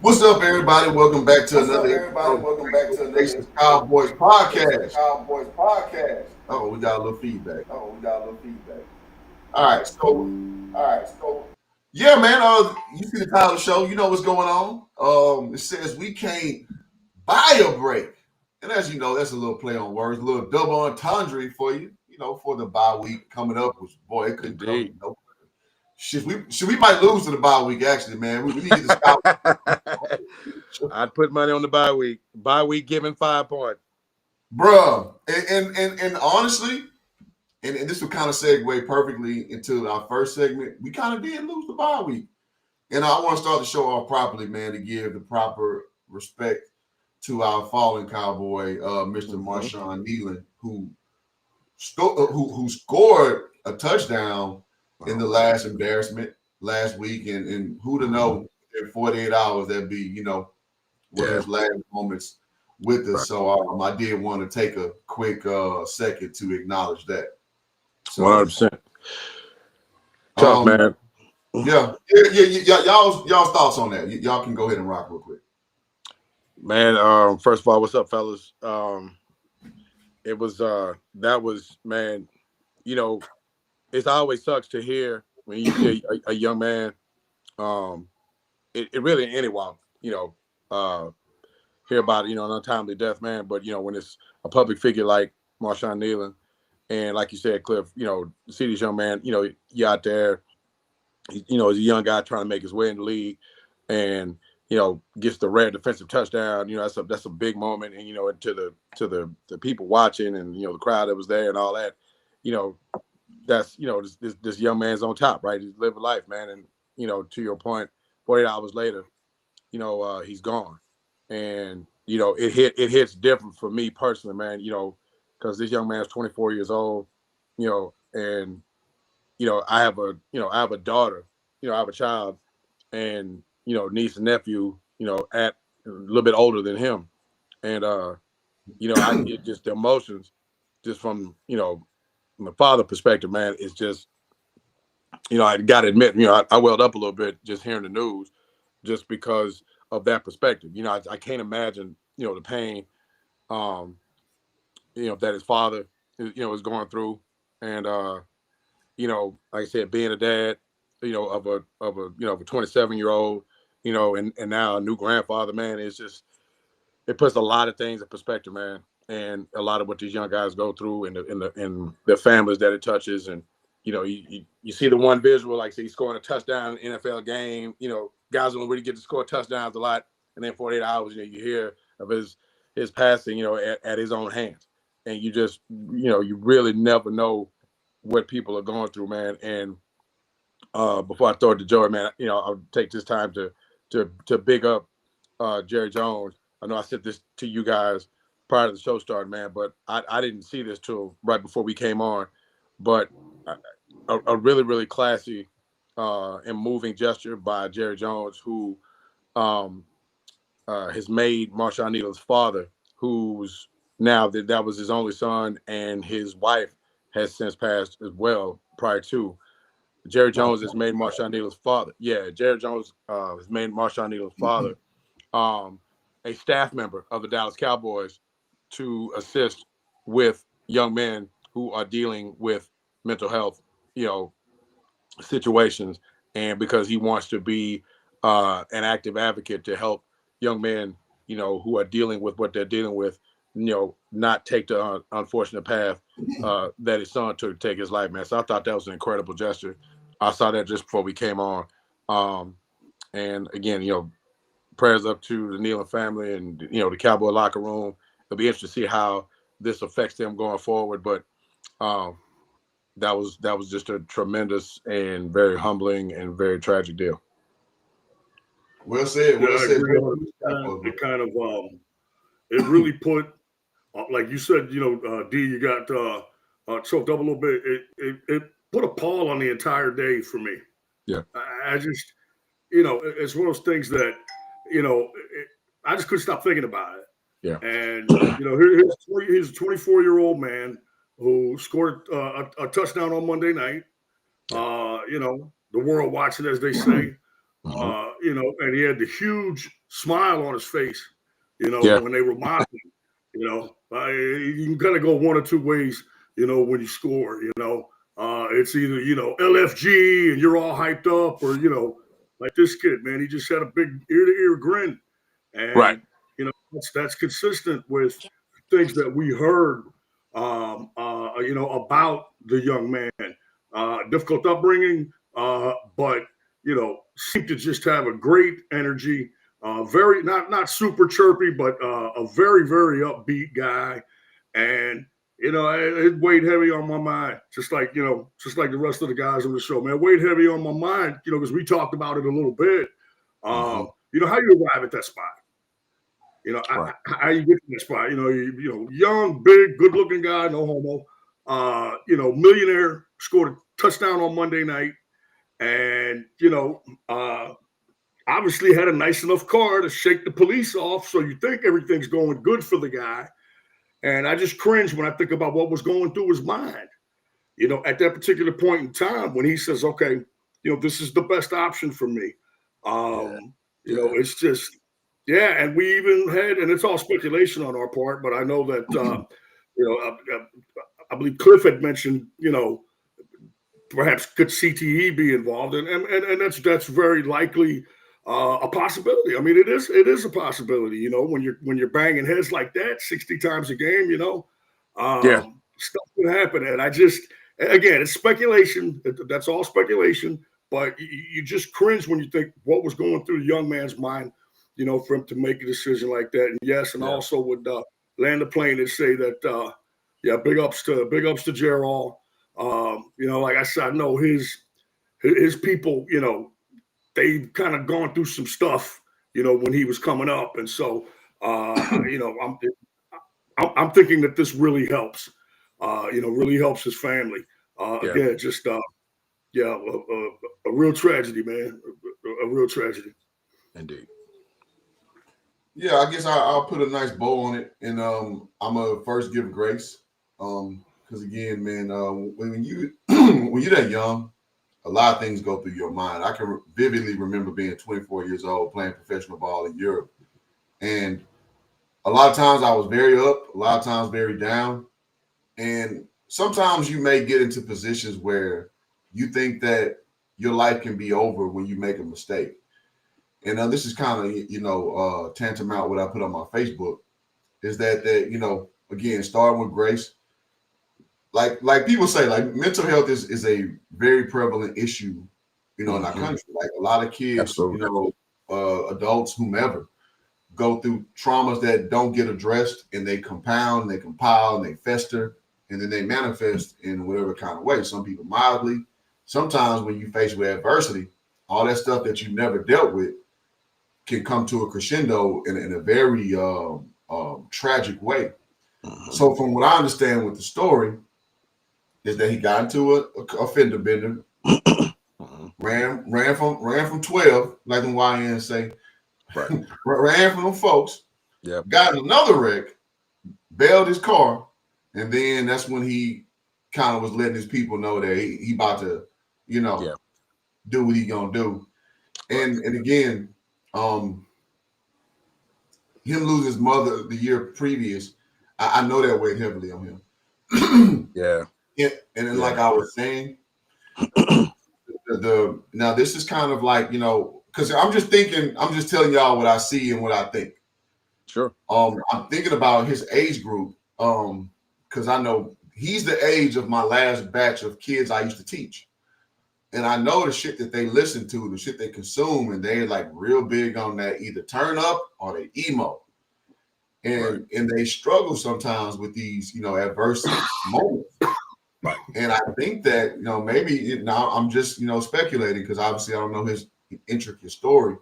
What's up, everybody? Welcome back to another Cowboys podcast. Oh, we got a little feedback. All right, so yeah, man. You see the title of the show. You know what's going on. It says we can't buy a break, and as you know, that's a little play on words, a little double entendre for you. You know, for the bye week coming up, which boy, it couldn't come. Shit, we might lose to the bye week. Actually, man, we need to stop. I'd put money on the bye week. Bye week giving 5 points, Bruh. And honestly, and this will kind of segue perfectly into our first segment. We kind of did lose the bye week, and I want to start the show off properly, man, to give the proper respect to our fallen Cowboy, Mr. Marshawn Kneeland, who scored a touchdown in the last embarrassment last week, and who to know in 48 hours that'd be, one of his last moments with us. So I did want to take a quick second to acknowledge that. So, 100%. Tough, man. Yeah. Y'all's thoughts on that? Y'all can go ahead and rock real quick. Man, first of all, what's up, fellas? It was that was, man, it always sucks to hear when you see a young man, it really anyone, hear about, an untimely death, man. But, when it's a public figure like Marshawn Kneeland, and like you said, Cliff, see this young man, you're out there, he's a young guy trying to make his way in the league, and, gets the rare defensive touchdown. That's a big moment. And, to the people watching and, the crowd that was there and all that, that's, this young man's on top, right? He's living life, man. And, to your point, 48 hours later, he's gone. And, it hits different for me personally, man, because this young man's 24 years old, and, I have a daughter, I have a child, and, niece and nephew, at a little bit older than him. And, I get just the emotions just from, from a father perspective, man. It's just, I got to admit, I welled up a little bit just hearing the news just because of that perspective. I can't imagine, the pain, that his father, is going through. And, like I said, being a dad, of a 27-year-old, and now a new grandfather, man, it's just, it puts a lot of things in perspective, man. And a lot of what these young guys go through and the families that it touches. And, you see the one visual, like say he's scoring a touchdown in an NFL game, guys don't really get to score touchdowns a lot. And then 48 hours, you hear of his passing, at his own hands. And you just, you really never know what people are going through, man. And before I throw it to Joey, man, I'll take this time to big up Jerry Jones. I know I said this to you guys prior to the show started, man, but I didn't see this till right before we came on. But a really, really classy and moving gesture by Jerry Jones, who has made Marshawn Kneeland's father, who's now that was his only son, and his wife has since passed as well prior to. Jerry Jones has made Marshawn Kneeland's father. Yeah, Jerry Jones has made Marshawn Kneeland's father a staff member of the Dallas Cowboys to assist with young men who are dealing with mental health, situations, and because he wants to be an active advocate to help young men, who are dealing with what they're dealing with, not take the unfortunate path that his son took to take his life, man. So I thought that was an incredible gesture. I saw that just before we came on. And again, prayers up to the Kneeland family and, the Cowboy locker room. It'll be interesting to see how this affects them going forward. But that was just a tremendous and very humbling and very tragic deal. Well said. Well said. It kind of it really put, like you said, D, you got choked up a little bit. It put a pall on the entire day for me. Yeah. I just, it's one of those things that, I just couldn't stop thinking about it. Yeah. And, here's a 24-year-old man who scored a touchdown on Monday night. The world watching, as they say. And he had the huge smile on his face, Yeah. when they remind him, you can kind of go one or two ways, when you score, it's either, LFG and you're all hyped up or, like this kid, man, he just had a big ear-to-ear grin. And, Right. that's consistent with things that we heard, about the young man. Difficult upbringing, but, seemed to just have a great energy. Very not super chirpy, but a very, very upbeat guy. And, it weighed heavy on my mind, just like the rest of the guys on the show, man. It weighed heavy on my mind, because we talked about it a little bit. How you arrive at that spot. Right. How you get to that spot. Young, big, good-looking guy, no homo. Millionaire, scored a touchdown on Monday night. And, obviously had a nice enough car to shake the police off. So you think everything's going good for the guy. And I just cringe when I think about what was going through his mind, at that particular point in time when he says, okay, this is the best option for me. It's just, and we even had, and it's all speculation on our part, but I know that, I believe Cliff had mentioned, perhaps could CTE be involved, and that's very likely a possibility. I mean, it is a possibility. When you're banging heads like that 60 times a game, stuff can happen. And I just, again, it's speculation. That's all speculation. But you just cringe when you think what was going through the young man's mind, for him to make a decision like that. And yes, and also would land the plane and say that, big ups to Gerald. Like I said, I know his people, they've kind of gone through some stuff, when he was coming up. And so, I'm thinking that this really helps, really helps his family. Again, just, a real tragedy, man. A real tragedy. Indeed. Yeah, I guess I'll put a nice bow on it. And I'm going to first give grace. Because again, man, when you're that young, a lot of things go through your mind. I can vividly remember being 24 years old playing professional ball in Europe. And a lot of times I was very up, a lot of times very down. And sometimes you may get into positions where you think that your life can be over when you make a mistake. And this is kind of, tantamount what I put on my Facebook is that again, starting with grace. Like people say, like mental health is a very prevalent issue, in our country. Like a lot of kids, Absolutely. Adults, whomever, go through traumas that don't get addressed, and they compound, they compile, and they fester, and then they manifest in whatever kind of way. Some people mildly. Sometimes when you face with adversity, all that stuff that you never dealt with can come to a crescendo in a very tragic way. So from what I understand with the story, is that he got into a fender bender, ran from 12, like the YN say, right. ran from them folks, got in another wreck, bailed his car, and then that's when he kind of was letting his people know that he about to, do what he gonna do. And again, him losing his mother the year previous, I know that weighed heavily on him. And then, like I was saying, now this is kind of like, because I'm just telling y'all what I see and what I think. Sure. I'm thinking about his age group, because I know he's the age of my last batch of kids I used to teach. And I know the shit that they listen to, the shit they consume, and they're like real big on that either turn up or they emo. And they struggle sometimes with these, adverse moments. Right. And I think that, maybe now I'm just, speculating because obviously I don't know his intricate story,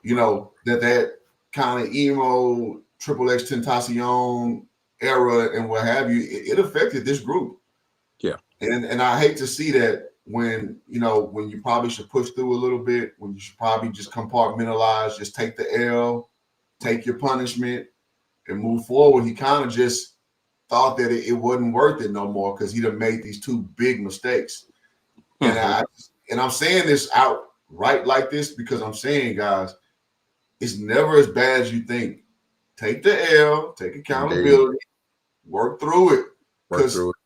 that kind of emo, XXX Tentacion era and what have you, it affected this group. Yeah. And I hate to see that when you probably should push through a little bit, when you should probably just compartmentalize, just take the L, take your punishment and move forward. He kind of just thought that it wasn't worth it no more because he'd have made these two big mistakes. And I'm saying this outright like this because I'm saying, guys, it's never as bad as you think. Take the L, take accountability, work through it. Work through it.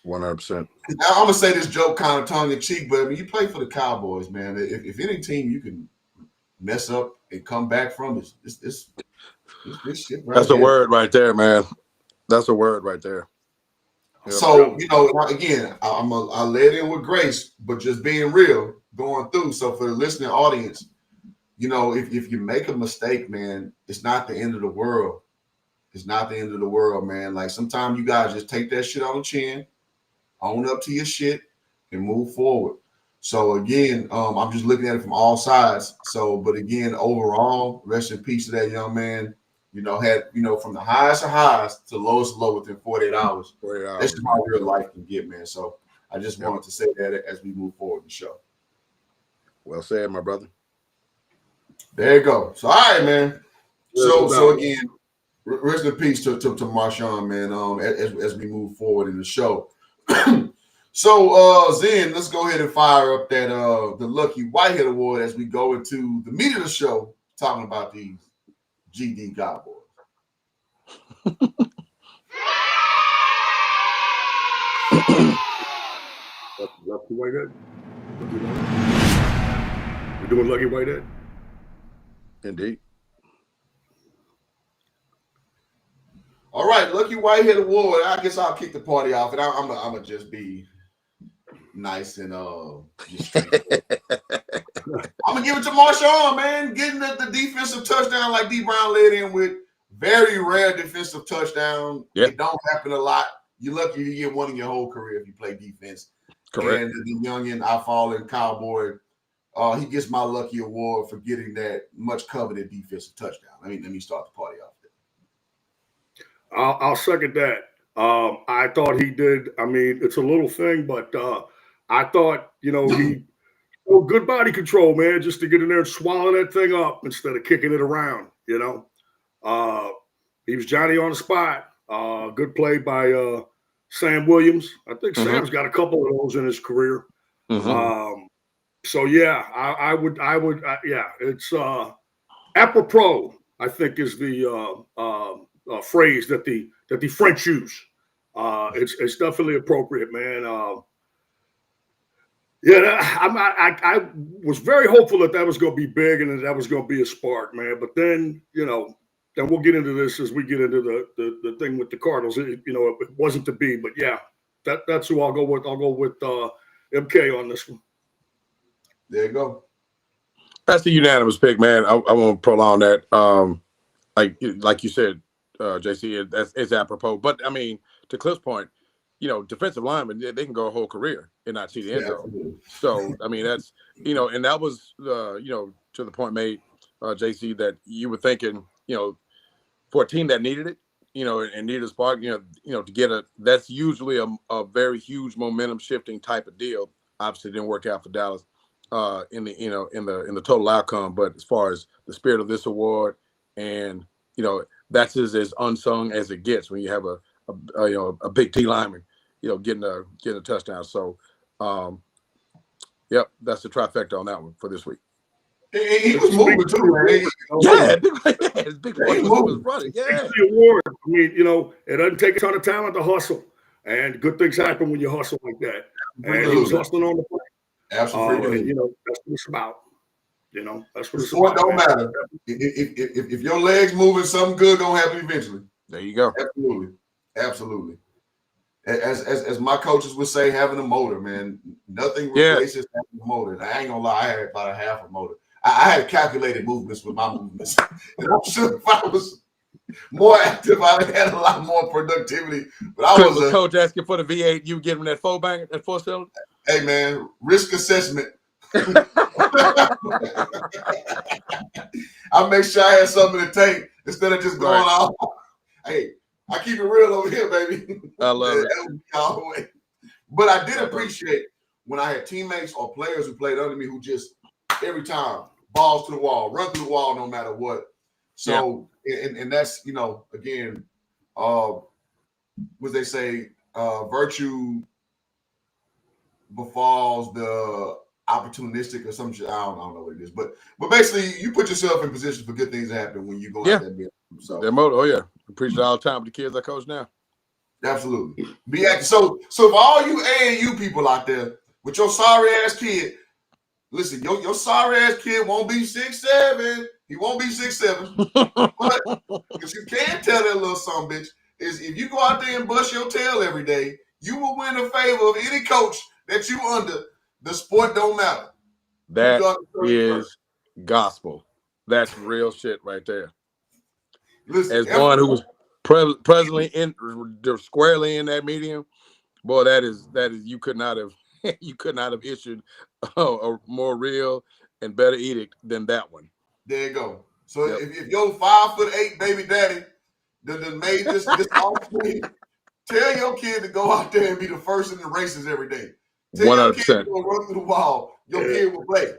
100%. Now, I'm gonna say this joke kind of tongue in cheek, but I mean, you play for the Cowboys, man. If any team you can mess up and come back from, this shit. Right That's a word right there, man. That's a word right there. Yep. So again, I led in with grace, but just being real, going through. So for the listening audience, if you make a mistake, man, it's not the end of the world. It's not the end of the world, man. Like sometimes you guys just take that shit on the chin, own up to your shit, and move forward. So again, I'm just looking at it from all sides. So, but again, overall, rest in peace to that young man. Had from the highest of highs to the lowest low within 48 hours. 48 hours. That's just how real life can get, man. So I just wanted to say that as we move forward in the show. Well said, my brother. There you go. So all right, man. So again, rest in peace to Marshawn, man. As we move forward in the show. So Zen, let's go ahead and fire up that the Lucky Whitehead Award as we go into the meat of the show, talking about these GD Cowboys. Lucky Whitehead. We're doing Lucky Whitehead. Indeed. All right, Lucky Whitehead Award. I guess I'll kick the party off, and I'm gonna just be nice and just I'm gonna give it to Marshawn, man, getting the defensive touchdown like D Brown led in with. Very rare defensive touchdown. Yep. It don't happen a lot. You're lucky to get one in your whole career if you play defense. Correct. And the youngin, I fallen Cowboy, he gets my Lucky Award for getting that much coveted defensive touchdown. Let me start the party off there. I'll second that. I thought he did. I mean, it's a little thing, but I thought, he good body control, man, just to get in there and swallow that thing up instead of kicking it around, He was Johnny on the spot. Good play by Sam Williams. I think Sam's got a couple of those in his career. So yeah, I would, yeah, it's apropos, I think, is the phrase that the French use. It's definitely appropriate, man. Yeah, I was very hopeful that was going to be big and that was going to be a spark, man. But then, then we'll get into this as we get into the thing with the Cardinals. It wasn't to be, but yeah, that's who I'll go with. I'll go with MK on this one. There you go. That's a unanimous pick, man. I won't prolong that. Like you said, JC, it's apropos. But I mean, to Cliff's point, defensive linemen, they can go a whole career and not see the end zone. So I mean, that's and that was to the point made, JC, that you were thinking, for a team that needed it, and needed a spark, to get that's usually a very huge momentum shifting type of deal. Obviously, it didn't work out for Dallas in the total outcome. But as far as the spirit of this award, and that's as unsung as it gets when you have a big T lineman, getting a touchdown. So, yep, that's the trifecta on that one for this week. He was moving too, man. His big boy was running. Yeah, the award. I mean, it doesn't take a ton of talent to hustle, and good things happen when you hustle like that. And he was hustling on the play. Absolutely. And, that's what it's about. That's what it's about. Don't matter. If your legs moving, something good gonna happen eventually. There you go. Absolutely. As my coaches would say, having a motor, man. Nothing replaces having a motor. I ain't gonna lie, I had about a half a motor. I had calculated movements with my movements. And I'm sure if I was more active, I would have had a lot more productivity. But I was a coach asking for the V8, you give him that four cylinder? Hey man, risk assessment. I make sure I had something to take instead of just going off. Hey, I keep it real over here, baby. I love it. All the way. But I did appreciate when I had teammates or players who played under me who just every time balls to the wall, run through the wall no matter what. So and that's again, what they say, virtue befalls the opportunistic or some shit. I don't know what it is, but basically, you put yourself in position for good things to happen when you go out there. So their motto, I preach it all the time with the kids I coach now. Absolutely. Be active. So for all you AAU people out there with your sorry ass kid, listen, your sorry ass kid won't be 6'7". He won't be 6'7". But because you can tell that little son bitch is if you go out there and bust your tail every day, you will win the favor of any coach that you under. The sport don't matter. That is gospel. That's real shit right there. Listen, as one who was presently squarely in that medium, boy, that is you could not have issued a more real and better edict than that one. There you go. So if your 5'8" baby daddy that made this opportunity, tell your kid to go out there and be the first in the races every day. Tell 100%. Your kid to go run through the wall. Your kid will play.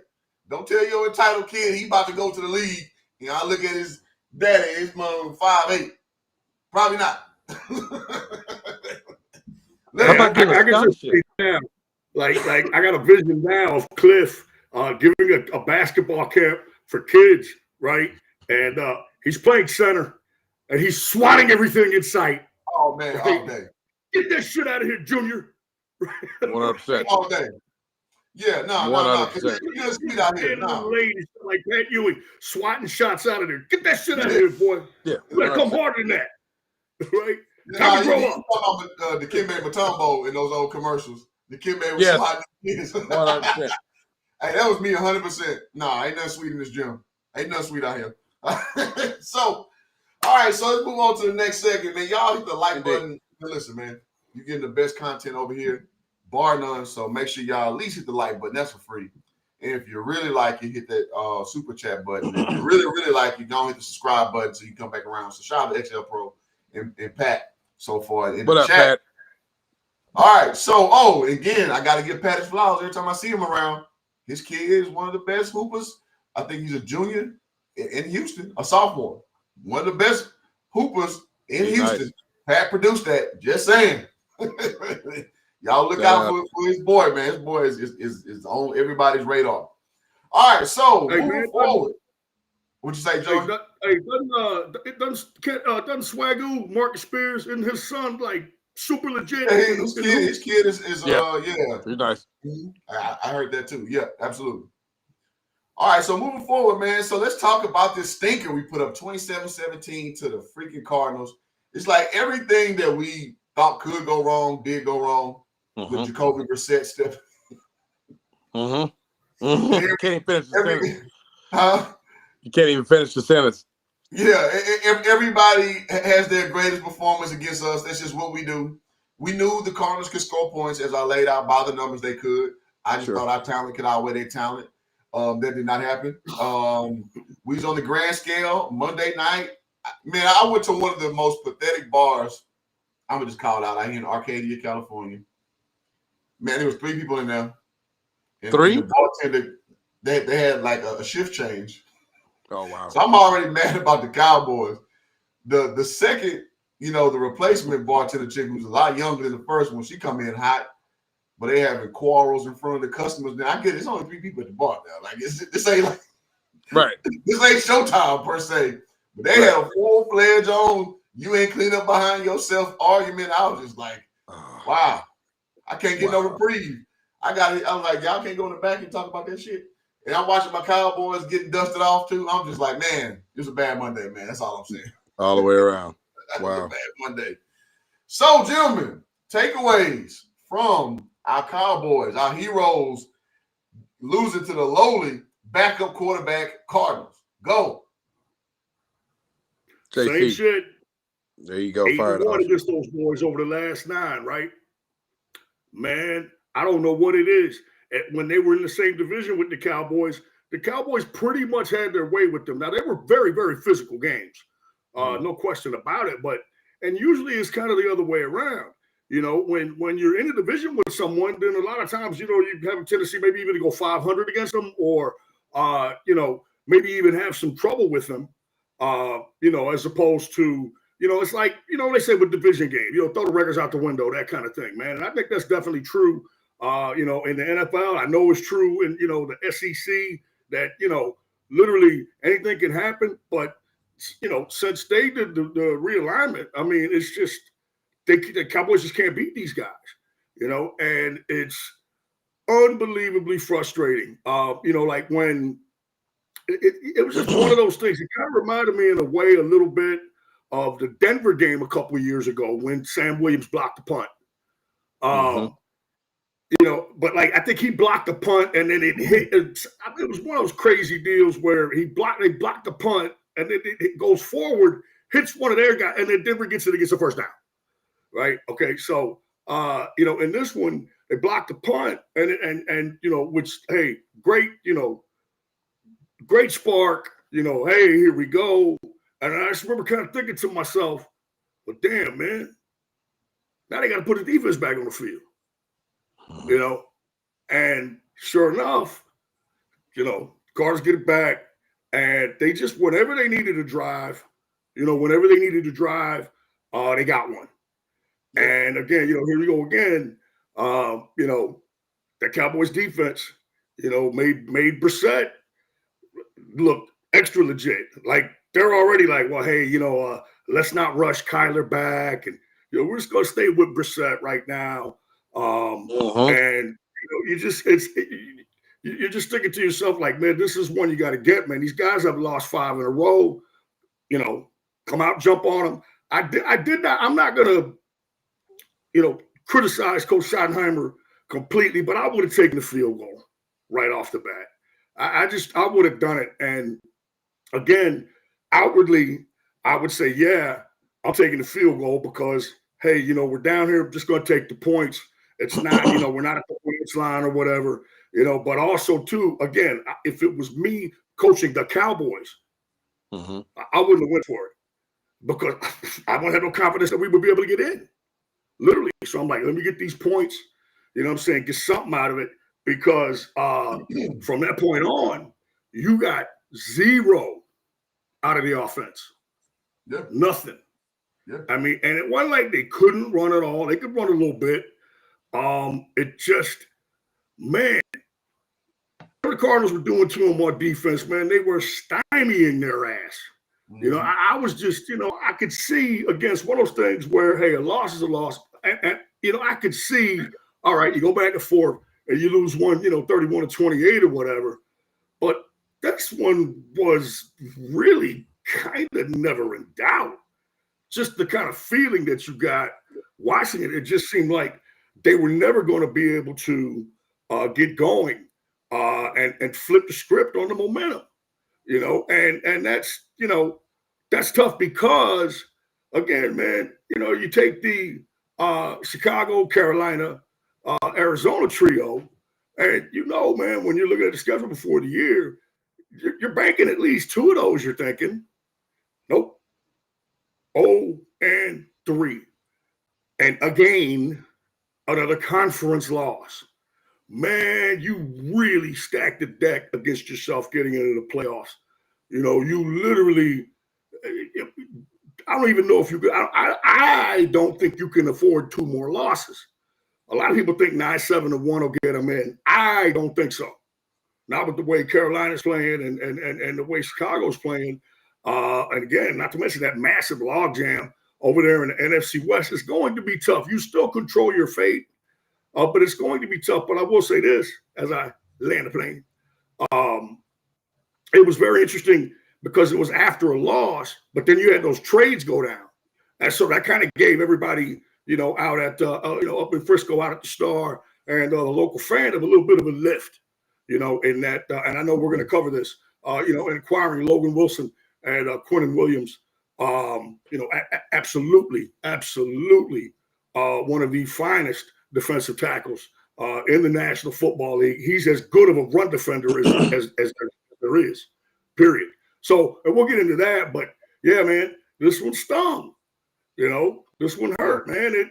Don't tell your entitled kid he about to go to the league. You know, I look at his daddy, his mom 5'8". Probably not. I can just say now, like I got a vision now of Cliff giving a basketball camp for kids, right? And he's playing center, and he's swatting everything in sight. Oh man, all day. Get that shit out of here, Junior. 100%. All day. Yeah, no. 100%. You just get out here. No. Ladies like Pat Ewing swatting shots out of there. Get that shit out of here, boy. Yeah, you better come harder than that, right? Nah, you talking about the Kimbe Mutombo in those old commercials. The Kimbe was swatting kids. 100%. Hey, that was me 100%. Nah, ain't nothing sweet in this gym. Ain't nothing sweet out here. So, all right, so let's move on to the next segment, man. Y'all hit the like button. Listen, man, you're getting the best content over here, bar none. So make sure y'all at least hit the like button. That's for free. And if you really like it, hit that super chat button. If you really, really like it, go hit the subscribe button so you come back around. So shout out to XL Pro and Pat so far in the chat. Pat? All right, so again, I got to give Pat his flowers every time I see him around. His kid is one of the best hoopers. I think he's a junior in Houston, a sophomore. One of the best hoopers in Houston. Nice. Pat produced that. Just saying. Y'all look out for his boy, man. His boy is on everybody's radar. All right, so moving forward. What'd you say, Joe? Doesn't Swagoo, Marcus Spears, and his son like super legit? Hey, his kid is he's nice. I heard that too. Yeah, absolutely. All right, so moving forward, man. So let's talk about this stinker we put up 27-17 to the freaking Cardinals. It's like everything that we thought could go wrong did go wrong with Jacoby Brissette step. You can't even finish the sentence. Huh? You can't even finish the sentence. Yeah, everybody has their greatest performance against us. That's just what we do. We knew the Cardinals could score points as I laid out by the numbers they could. I just thought our talent could outweigh their talent. That did not happen. We was on the grand scale Monday night. Man, I went to one of the most pathetic bars. I'm gonna just call it out. Here in Arcadia, California. Man, there was 3 people in there. And 3? The bartender, they had like a shift change. Oh wow! So I'm already mad about the Cowboys. The second, the replacement bartender chick who's a lot younger than the first one. She come in hot. But they having quarrels in front of the customers. Now I get it's only 3 people at the bar now. Like this ain't like this ain't showtime per se. But they had a full-fledged on you ain't clean up behind yourself argument. I was just like, wow, I can't get no reprieve. I was like, y'all can't go in the back and talk about that shit. And I'm watching my Cowboys getting dusted off too. I'm just like, man, it was a bad Monday, man. That's all I'm saying. All the way around. Wow. Bad Monday. So, gentlemen, takeaways from our Cowboys, our heroes, losing to the lowly backup quarterback Cardinals. Go. Same shit. There you go. 8-1 against those boys over the last 9, right? Man, I don't know what it is. When they were in the same division with the Cowboys pretty much had their way with them. Now, they were very, very physical games. No question about it. And usually it's kind of the other way around. When you're in a division with someone, then a lot of times, you have a tendency maybe even to go 500 against them or, maybe even have some trouble with them, as opposed to, it's like, they say with division game, throw the records out the window, that kind of thing, man. And I think that's definitely true In the NFL, I know it's true in, the SEC that, literally anything can happen. But, since they did the realignment, I mean, it's just the Cowboys just can't beat these guys, and it's unbelievably frustrating. Like when it was just one of those things. It kind of reminded me in a way a little bit of the Denver game a couple of years ago when Sam Williams blocked the punt. But like I think he blocked the punt and then it hit. It was one of those crazy deals where they blocked the punt and then it goes forward, hits one of their guys, and then Denver gets the first down. Right? Okay, so in this one they blocked the punt and which hey, great, great spark. Hey, here we go. And I just remember kind of thinking to myself, well, damn, man, now they got to put the defense back on the field. And sure enough, Cardinals get it back, and they just whenever they needed to drive, they got one. And again, here we go again. That Cowboys defense, made Brissette look extra legit. Like they're already like, well, hey, let's not rush Kyler back, and we're just gonna stay with Brissette right now. And you're just thinking to yourself like, man, this is one you got to get, man. These guys have lost 5 in a row. Come out, jump on them. I did that. I'm not gonna, criticize Coach Schottenheimer completely, but I would have taken the field goal right off the bat. I would have done it. And again, outwardly, I would say, yeah, I'm taking the field goal because, hey, we're down here, just going to take the points. It's not, we're not at the points line or whatever, but also too, again, if it was me coaching the Cowboys, I wouldn't have went for it because I wouldn't have no confidence that we would be able to get in, literally. So I'm like, let me get these points, get something out of it because from that point on, you got 0 out of the offense. Yeah. Nothing. Yeah. I mean, and it wasn't like they couldn't run at all. They could run a little bit. It just, man, what the Cardinals were doing to them on defense, man, they were stymieing their ass. I was just, I could see against one of those things where, hey, a loss is a loss. And I could see, all right, you go back and forth and you lose one, 31-28 or whatever. But this one was really kind of never in doubt. Just the kind of feeling that you got watching it, it just seemed like they were never going to be able to get going and flip the script on the momentum, and that's, that's tough because, again, man, you take the Chicago, Carolina, Arizona trio, and man, when you're looking at the schedule before the year, you're banking at least 2 of those. You're thinking, nope, 0-3, and again, another conference loss. Man, you really stacked the deck against yourself getting into the playoffs. You literally, I don't even know if you could. I don't think you can afford 2 more losses. A lot of people think 9-7-1 will get them in. I don't think so. Not with the way Carolina's playing and the way Chicago's playing. And again, not to mention that massive logjam over there in the NFC West. Is going to be tough. You still control your fate, but it's going to be tough. But I will say this as I land the plane. It was very interesting because it was after a loss, but then you had those trades go down. And so that kind of gave everybody, out at, up in Frisco, out at the Star and the local fan of a little bit of a lift, in that. And I know we're going to cover this, in acquiring Logan Wilson and Quinnen Willams. Absolutely, one of the finest defensive tackles in the National Football League. He's as good of a run defender as there is, period. So, and we'll get into that, but yeah, man, this one stung. This one hurt, man.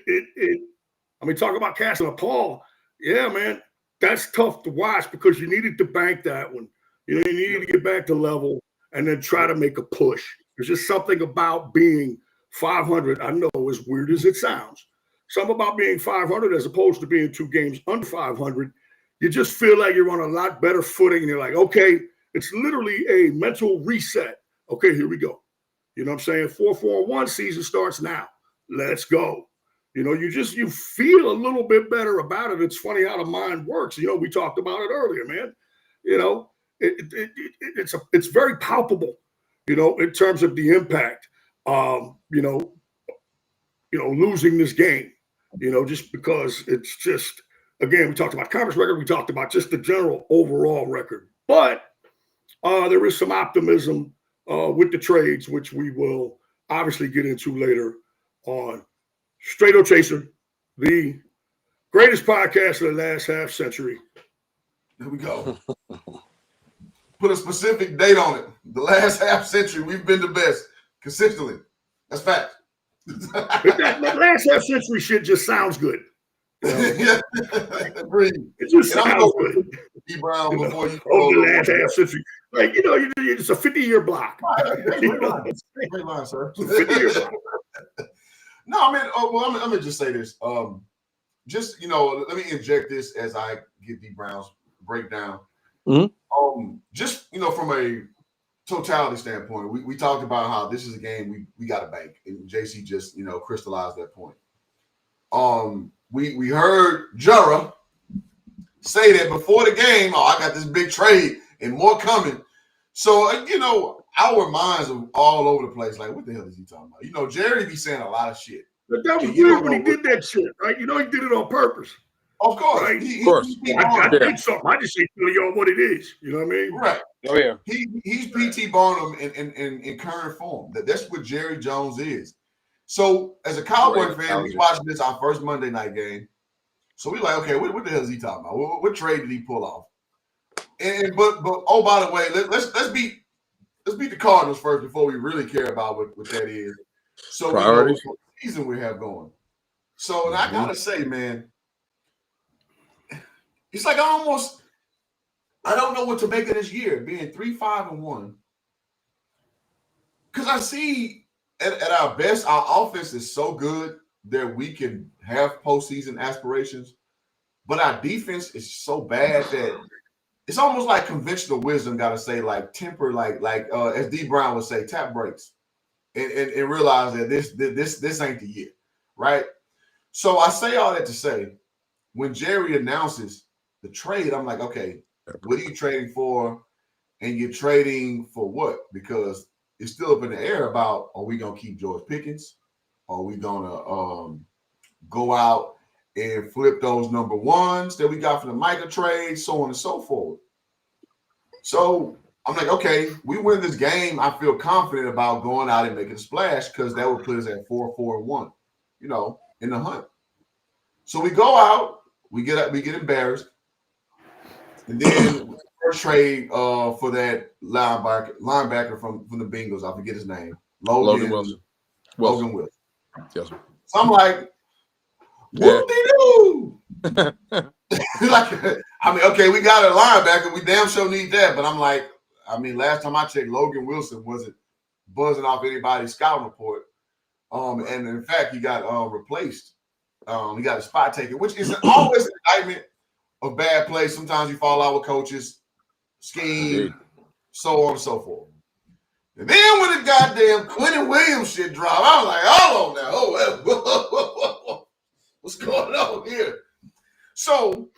Talk about casting a pall. Yeah, man, that's tough to watch because you needed to bank that one. You needed to get back to level and then try to make a push. There's just something about being 500. I know, as weird as it sounds, Something about being 500 as opposed to being 2 games under 500. You just feel like you're on a lot better footing. And you're like, okay, it's literally a mental reset. Okay, here we go. You know what I'm saying? 4-4-1 season starts now. Let's go. You know, you feel a little bit better about it. It's funny how the mind works. You know, we talked about it earlier, man. You know, it's very palpable, you know, in terms of the impact. Losing this game, you know, just because it's just, again, we talked about conference record, we talked about just the general overall record. But there is some optimism with the trades, which we will obviously get into later on. Straight O Chaser, the greatest podcast of the last half century. Here we go. Put a specific date on it. The last half century, we've been the best consistently. That's fact. that last half century shit just sounds good. You know? Yeah. It just sounds good. D Brown before you the last half century. Like, you know, it's a 50-year block. Great line, sir. 50-year block. No, man. I'm gonna just say this. Just, you know, let me inject this as I get D Brown's breakdown. Mm-hmm. Just, you know, from a totality standpoint, we talked about how this is a game we got to bank, and JC just, you know, crystallized that point. We heard Jura say that before the game, I got this big trade and more coming. So, you know, our minds are all over the place. Like, what the hell is he talking about? You know, Jerry be saying a lot of shit. But that was weird when he did that shit, right? You know, he did it on purpose. Of course. Right? Of course. I did something. I just ain't telling y'all what it is. You know what I mean? Right. Oh, yeah. He's P.T. Barnum in current form. That's what Jerry Jones is. So, as a Cowboy fan, we watched this our first Monday night game. So we like, okay, what the hell is he talking about? What trade did he pull off? But oh, by the way, let's beat the Cardinals first before we really care about what that is. So priorities. We know what season we have going. So and I gotta say, man, it's like I don't know what to make of this year, being 3-5-1. Because I see at our best, our offense is so good that we can have postseason aspirations, but our defense is so bad that it's almost like conventional wisdom got to say, like, temper, like as D Brown would say, tap brakes, and realize that this ain't the year, right? So I say all that to say, when Jerry announces the trade, I'm like, okay, what are you trading for? And you're trading for what? Because it's still up in the air about, are we gonna keep George Pickens? Are we gonna go out and flip those number ones that we got from the Micah trade, so on and so forth? So I'm like, okay, we win this game. I feel confident about going out and making a splash because that would put us at 4-4-1, you know, in the hunt. So we go out, we get embarrassed, and then first trade for that linebacker from the Bengals. I forget his name. Logan Wilson. Logan Wilson. Yes. So I'm like, whoop-de-doo. Like, I mean, okay, we got a linebacker. We damn sure need that. But I'm like, I mean, last time I checked, Logan Wilson wasn't buzzing off anybody's scouting report. And in fact, he got replaced. He got a spot taken, which is always an indictment of bad play. Sometimes you fall out with coaches, scheme, so on and so forth. And then when the goddamn Quinnen Willams shit dropped, I was like, hold on now. What's going on here? So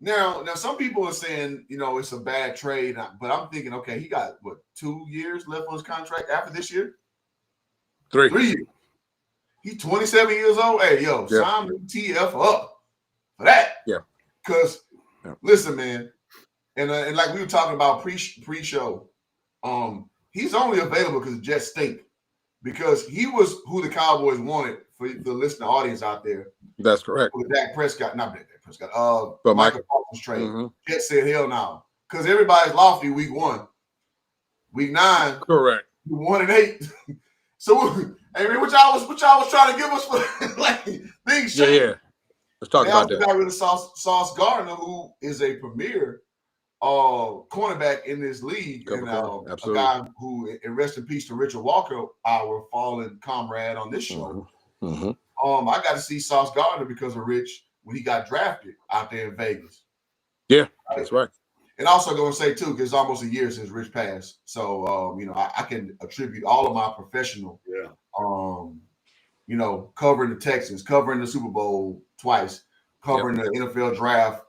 now some people are saying, you know, it's a bad trade, but I'm thinking, okay, he got, 2 years left on his contract after this year? 3 years. He's 27 years old. Hey, yo, sign the TF up for that. Yeah. Because, listen, man, and like we were talking about pre-show, he's only available because the Jets stink. Because he was who the Cowboys wanted for the listening audience out there. That's correct. With Dak Prescott, not Dak Prescott, but Michael Parsons trade. Jets said, hell no. Because everybody's lofty week 1. Week 9. Correct. 1-8. So, hey, man, what y'all was trying to give us for like things change. Yeah. Let's talk about that. Got rid of Sauce Gardner, who is a premier cornerback in this league, and a guy who, and rest in peace to Richard Walker, our fallen comrade on this show. I got to see Sauce Gardner because of Rich when he got drafted out there in Vegas. Yeah, that's right. And also going to say too, because it's almost a year since Rich passed, so I can attribute all of my professional, covering the Texans, covering the Super Bowl twice, covering the NFL draft,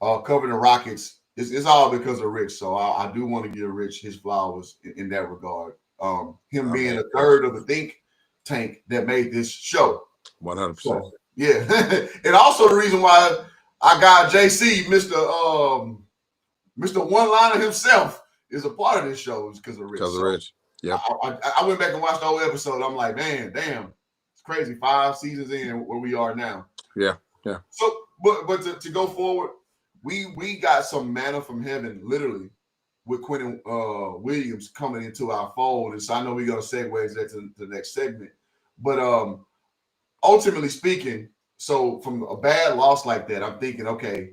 covering the Rockets. It's all because of Rich. So I do want to give Rich his flowers in that regard. Him being a third of the think tank that made this show. 100%. So, yeah. And also the reason why I got JC, Mr. One-Liner himself, is a part of this show is because of Rich. Because of Rich. Yeah. I went back and watched the whole episode. I'm like, man, damn, it's crazy. 5 seasons in where we are now. Yeah. So, but to go forward, we got some manna from heaven, literally, with Quinnen Willams coming into our fold. And so I know we're going to segue that to the next segment. But ultimately speaking, so from a bad loss like that, I'm thinking, okay,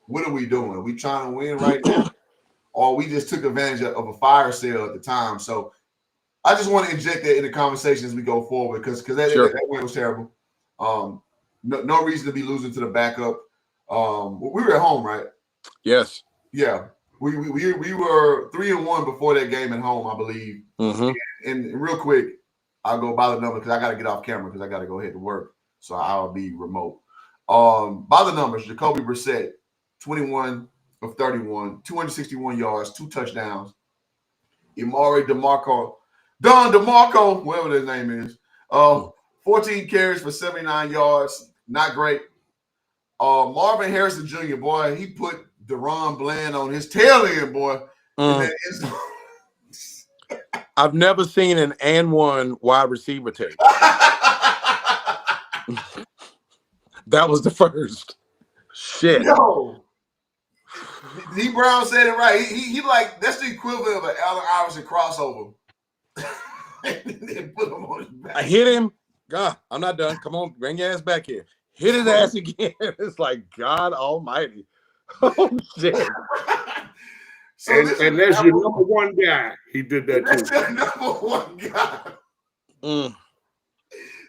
what are we doing? Are we trying to win right now? Or we just took advantage of a fire sale at the time? So I just want to inject that in the conversation as we go forward because that win was terrible. No reason to be losing to the backup. We were at home, right? Yes. Yeah. We were 3-1 before that game at home, I believe. Mm-hmm. And real quick, I'll go by the number because I got to get off camera because I got to go ahead to work. So I'll be remote. By the numbers, Jacoby Brissette, 21 of 31, 261 yards, 2 touchdowns. Don DeMarco, whatever his name is, 14 carries for 79 yards. Not great. Marvin Harrison Jr., boy, he put Deron Bland on his tail end, boy. I've never seen an and one wide receiver tape. That was the first. Shit. Yo. D. Brown said it right. He like, that's the equivalent of an Allen Iverson crossover. And put him on his back. I hit him. God, I'm not done. Come on, bring your ass back here. Hit his ass again. It's like, God almighty. Oh, shit. So and that's your number one guy. He did that that's too. That's your number one guy.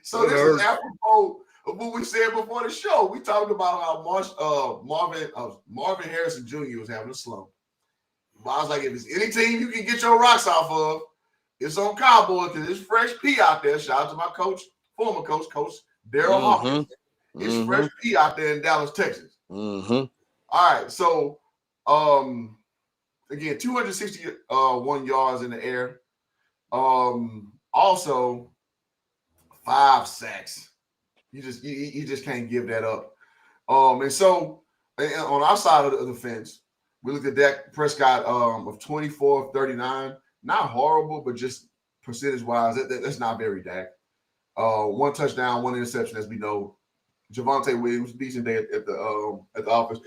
So this Whatever. is apropos of what we said before the show. We talked about how Marvin Harrison Jr. was having a slump. But I was like, if it's any team you can get your rocks off of, it's on Cowboys because it's fresh P out there. Shout out to my coach, former coach, Coach Daryl Hawkins. It's fresh P out there in Dallas, Texas. All right, so again, 261 yards in the air. Also 5 sacks. You just can't give that up. And so on our side of the fence, we looked at Dak Prescott of 24 of 39. Not horrible, but just percentage-wise, that's not very Dak. 1 touchdown, 1 interception, as we know. Javonte Williams, decent day at the office.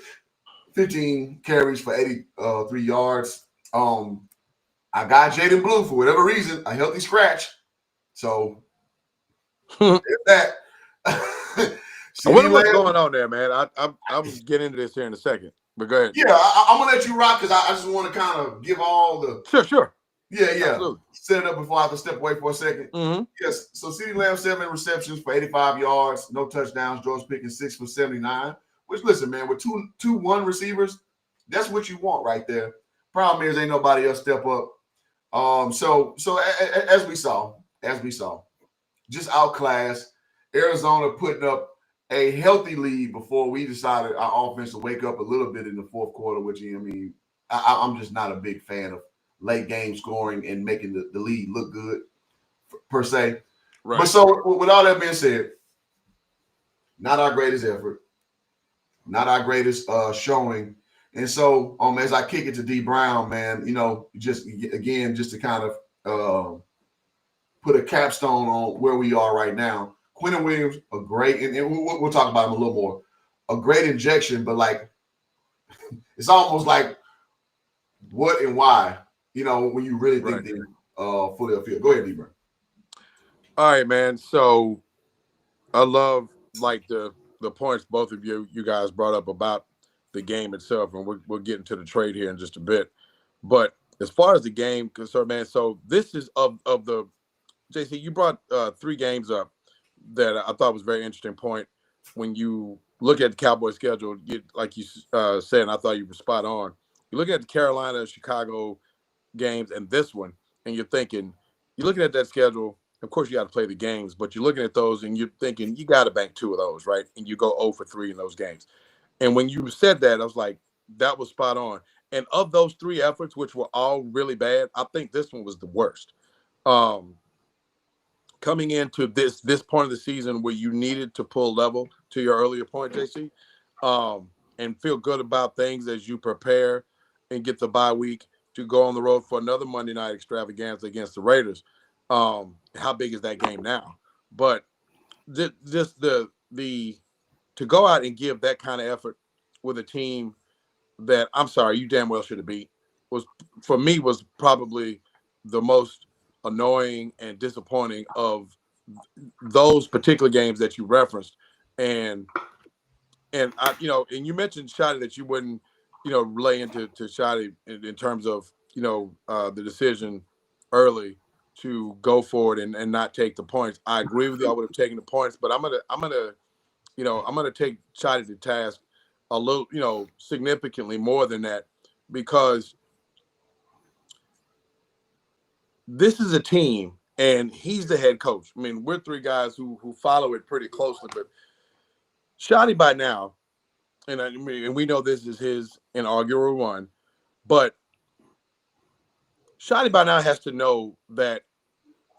15 carries for 83 yards. I got Jaden Blue for whatever reason, a healthy scratch. So there's that. I wonder what's going on there, man. I was getting into this here in a second, but go ahead. Yeah, I'm gonna let you rock because I just want to kind of give all the Sure. Yeah. Absolutely. Set it up before I have to step away for a second. Yes. So CeeDee Lamb 7 receptions for 85 yards, no touchdowns. George Pickens 6 for 79. Which, listen, man, with two 1 receivers, that's what you want right there. Problem is, ain't nobody else step up. So as we saw, just outclassed. Arizona putting up a healthy lead before we decided our offense to wake up a little bit in the fourth quarter. Which I'm just not a big fan of late game scoring and making the lead look good per se. Right. But so with all that being said, not our greatest effort, not our greatest showing. And so as I kick it to D Brown, man, just to kind of put a capstone on where we are right now. Quinnen Willams, a great, and we'll talk about him a little more, a great injection, but like it's almost like what and why, when you really think they're fully upfield. Go ahead, D-Brown. All right, man. So I love like the points both of you guys brought up about the game itself, and we'll get into the trade here in just a bit. But as far as the game concerned, man, so this is of the JC, you brought 3 games up. that I thought was a very interesting point when you look at the Cowboys schedule, like you said, and I thought you were spot on. You look at the Carolina, Chicago games and this one, and you're looking at that schedule. Of course, you got to play the games, but you're looking at those and you're thinking you got to bank 2 of those, right? And you go 0 for 3 in those games. And when you said that, I was like, that was spot on. And of those 3 efforts, which were all really bad, I think this one was the worst. Coming into this point of the season where you needed to pull level, to your earlier point, JC, and feel good about things as you prepare and get the bye week to go on the road for another Monday night extravaganza against the Raiders. How big is that game now? But just the to go out and give that kind of effort with a team that, I'm sorry, you damn well should have beat, was probably the most annoying and disappointing of those particular games that you referenced. And I, and you mentioned Shotty that you wouldn't, relay into Shotty in terms of, the decision early to go forward and not take the points. I agree with you. I would have taken the points, but I'm gonna take Shotty to task a little, significantly more than that, because this is a team and he's the head coach. I mean, we're 3 guys who follow it pretty closely, but Shotty by now, and we know this is his inaugural one, but Shotty by now has to know that,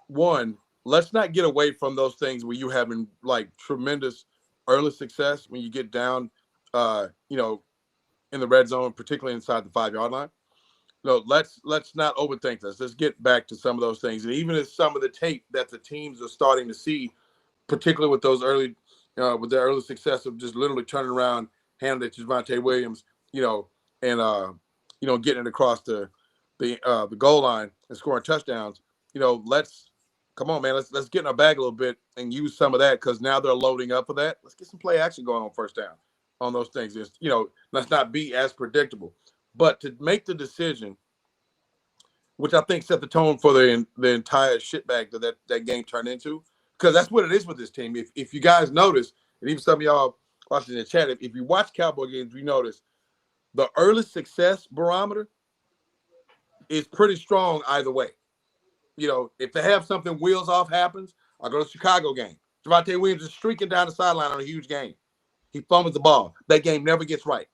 one, let's not get away from those things where you having like tremendous early success when you get down, in the red zone, particularly inside the 5-yard line. No, let's not overthink this. Let's get back to some of those things. And even if some of the tape that the teams are starting to see, particularly with those early, with their early success of just literally turning around, handing it to Javonte Williams, and getting it across the goal line and scoring touchdowns. Come on, man. Let's get in our bag a little bit and use some of that, because now they're loading up for that. Let's get some play action going on first down on those things. Let's not be as predictable. But to make the decision, which I think set the tone for the entire shitbag that game turned into, because that's what it is with this team. If you guys notice, and even some of y'all watching in the chat, if you watch Cowboy games, you notice the early success barometer is pretty strong either way. If they have something wheels off happens, I'll go to the Chicago game. Javonte Williams is streaking down the sideline on a huge game. He fumbles the ball. That game never gets right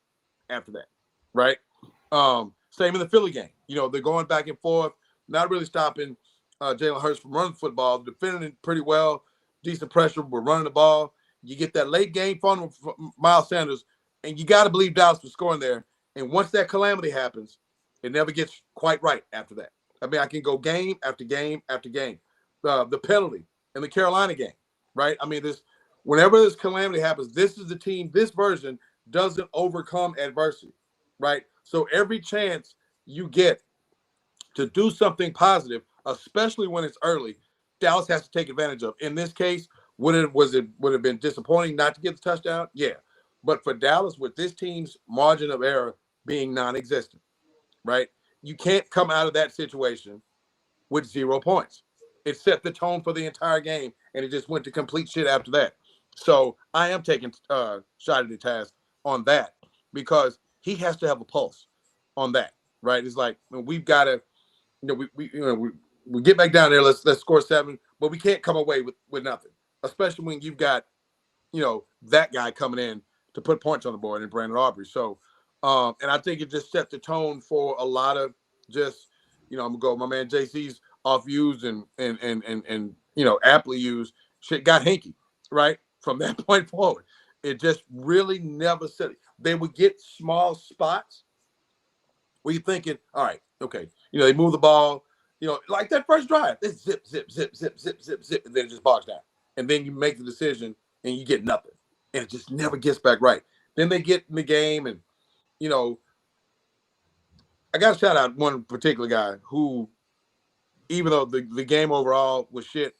after that, right? Same in the Philly game. They're going back and forth, not really stopping Jalen Hurts from running the football, defending it pretty well, decent pressure, we're running the ball. You get that late game fumble from Miles Sanders, and you got to believe Dallas was scoring there. And once that calamity happens, it never gets quite right after that. I mean, I can go game after game after game. The penalty in the Carolina game, right? I mean, whenever this calamity happens, this is the team, this version doesn't overcome adversity, right? So every chance you get to do something positive, especially when it's early, Dallas has to take advantage of. In this case, would have been disappointing not to get the touchdown? Yeah. But for Dallas, with this team's margin of error being non-existent, right? You can't come out of that situation with 0 points. It set the tone for the entire game, and it just went to complete shit after that. So I am taking Shotty to task on that, because he has to have a pulse on that, right? It's like, we've got to, we get back down there. Let's score 7, but we can't come away with nothing, especially when you've got, that guy coming in to put points on the board in Brandon Aubrey. So, and I think it just set the tone for a lot of just, I'm gonna go. My man JC's off used and aptly used shit got hinky, right? From that point forward, it just really never said it. They would get small spots where you're thinking, all right, okay, they move the ball, like that first drive, it's zip, zip, zip, zip, zip, zip, zip, and then it just bogs down. And then you make the decision and you get nothing. And it just never gets back right. Then they get in the game and, I got to shout out one particular guy who, even though the game overall was shit,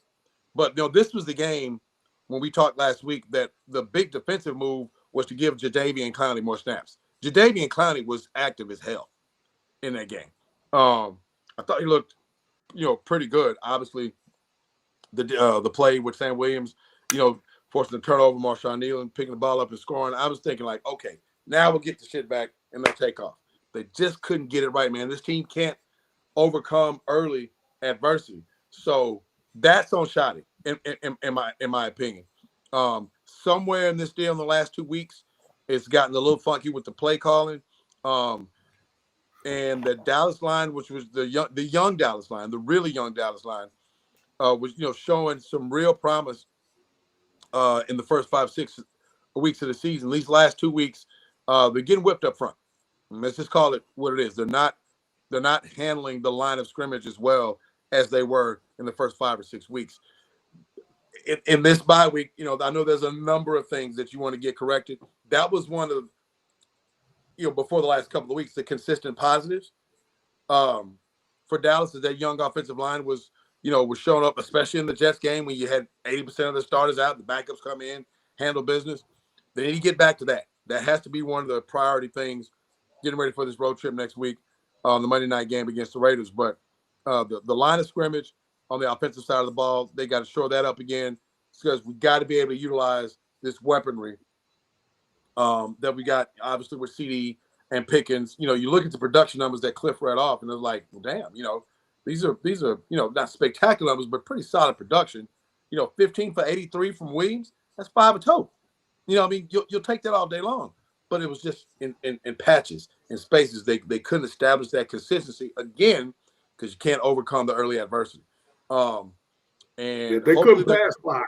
but this was the game when we talked last week that the big defensive move was to give Jadeveon Clowney more snaps. Jadeveon Clowney was active as hell in that game. I thought he looked, pretty good. Obviously, the play with Sam Williams forcing the turnover, Marshawn Kneeland picking the ball up and scoring. I was thinking like, okay, now we'll get the shit back and they'll take off. They just couldn't get it right, man. This team can't overcome early adversity. So that's on Shotty, in my opinion. Somewhere in this deal in the last 2 weeks, it's gotten a little funky with the play calling. And the Dallas line, which was the young Dallas line, the really young Dallas line, was showing some real promise in the first 5-6 weeks of the season. These last 2 weeks, they're getting whipped up front. Let's just call it what it is. They're not handling the line of scrimmage as well as they were in the first 5 or 6 weeks. In this bye week, I know there's a number of things that you want to get corrected. That was one of, before the last couple of weeks, the consistent positives for Dallas is that young offensive line was showing up, especially in the Jets game when you had 80% of the starters out, the backups come in, handle business. They need to get back to that. That has to be one of the priority things getting ready for this road trip next week on the Monday night game against the Raiders. But the line of scrimmage on the offensive side of the ball, they got to shore that up again because we got to be able to utilize this weaponry that we got, obviously, with CD and Pickens. You look at the production numbers that Cliff read off, and they're like, well, damn, these are not spectacular numbers, but pretty solid production. 15 for 83 from Williams, that's 5 a toe. You'll take that all day long. But it was just in patches, in spaces. They couldn't establish that consistency again because you can't overcome the early adversity. And they couldn't pass block.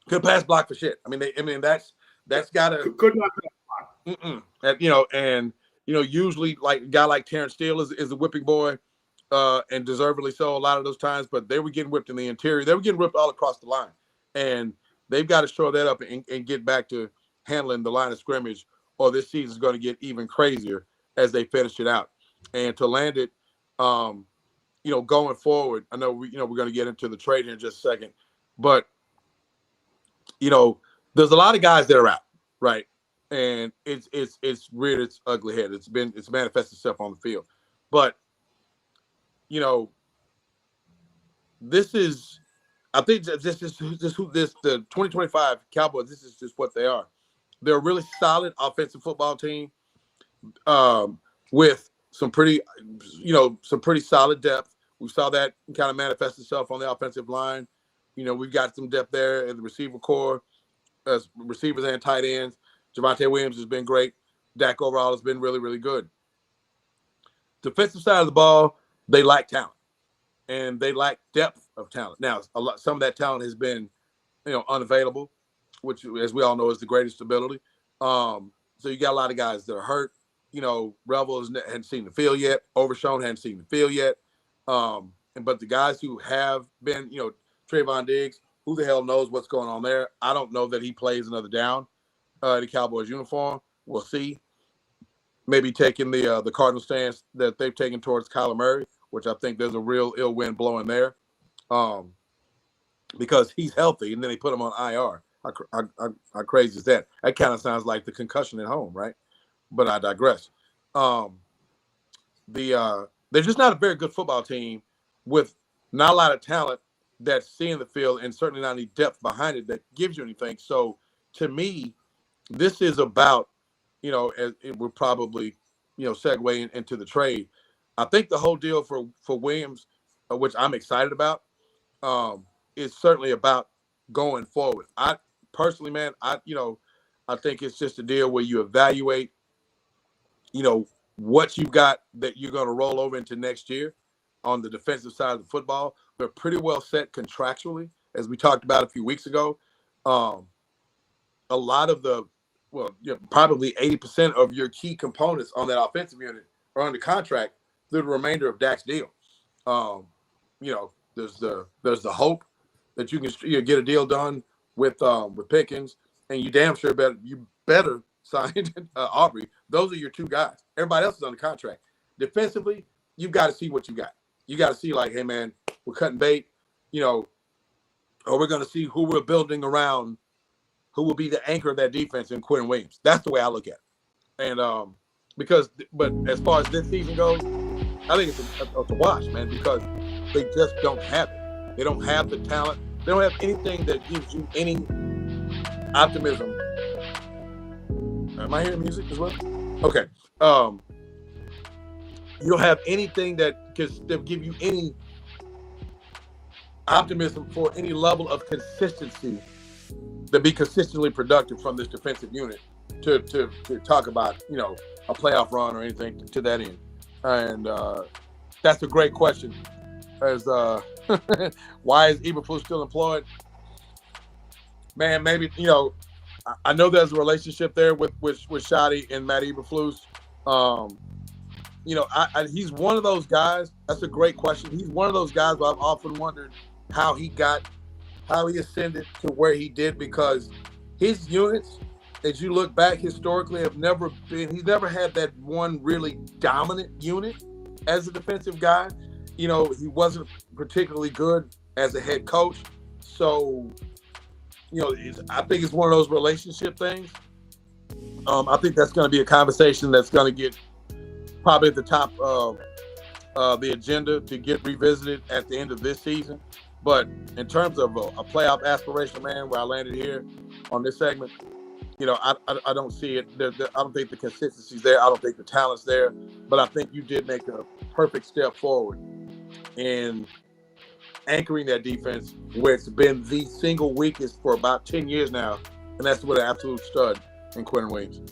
Couldn't pass block for shit. That's got to could not pass block. And usually like a guy like Terrence Steele is a whipping boy, and deservedly so a lot of those times. But they were getting whipped in the interior. They were getting whipped all across the line, and they've got to shore that up and get back to handling the line of scrimmage, or this season is going to get even crazier as they finish it out. And to land it, going forward, I know we're going to get into the trade here in just a second, but there's a lot of guys that are out, right? And it's reared its ugly head. It's manifested itself on the field, but this is, I think this is the 2025 Cowboys. This is just what they are. They're a really solid offensive football team with some pretty solid depth. We saw that kind of manifest itself on the offensive line. We've got some depth there in the receiver core, as receivers and tight ends. Javonte Williams has been great. Dak overall has been really, really good. Defensive side of the ball, they lack talent, and they lack depth of talent. Now, some of that talent has been, unavailable, which, as we all know, is the greatest ability. So you got a lot of guys that are hurt. Revel hadn't seen the field yet. Overshown hadn't seen the field yet. But the guys who have been, Trayvon Diggs, who the hell knows what's going on there? I don't know that he plays another down in the Cowboys uniform. We'll see. Maybe taking the Cardinal stance that they've taken towards Kyler Murray, which I think there's a real ill wind blowing there, because he's healthy, and then they put him on IR. How crazy is that? That kind of sounds like the concussion at home, right? But I digress. They're just not a very good football team with not a lot of talent that's seeing the field, and certainly not any depth behind it that gives you anything. So to me, this is about, as it would probably, segue into the trade. I think the whole deal for Williams, which I'm excited about, is certainly about going forward. I personally, man, I think it's just a deal where you evaluate, what you've got that you're going to roll over into next year on the defensive side of the football. They're pretty well set contractually, as we talked about a few weeks ago. A lot of probably 80% of your key components on that offensive unit are under contract through the remainder of Dak's deal. There's the hope that you can get a deal done with Pickens, and you damn sure better sign Aubrey. Those are your two guys. Everybody else is under contract. Defensively, you've got to see what you got. You got to see, like, hey, man, we're cutting bait, or we're going to see who we're building around, who will be the anchor of that defense in Quinnen Willams. That's the way I look at it. And but as far as this season goes, I think it's a wash, man, because they just don't have it. They don't have the talent They don't have anything that gives you any optimism. Am I hearing music as well? Okay. You don't have anything that give you any optimism for any level of consistency to be consistently productive from this defensive unit to talk about, a playoff run or anything to that end. And that's a great question. As why is Eberflus still employed? Man, maybe, I know there's a relationship there with Shotty and Matt Eberflus. He's one of those guys. That's a great question. He's one of those guys where I've often wondered how he ascended to where he did, because his units, as you look back historically, he's never had that one really dominant unit as a defensive guy. He wasn't particularly good as a head coach. So, I think it's one of those relationship things. I think that's going to be a conversation that's going to get probably at the top of the agenda to get revisited at the end of this season. But in terms of a playoff aspiration, man, where I landed here on this segment, I don't see it. I don't think the consistency's there. I don't think the talent's there. But I think you did make a perfect step forward in anchoring that defense, where it's been the single weakest for about 10 years now, and that's with an absolute stud in Quinnen Willams.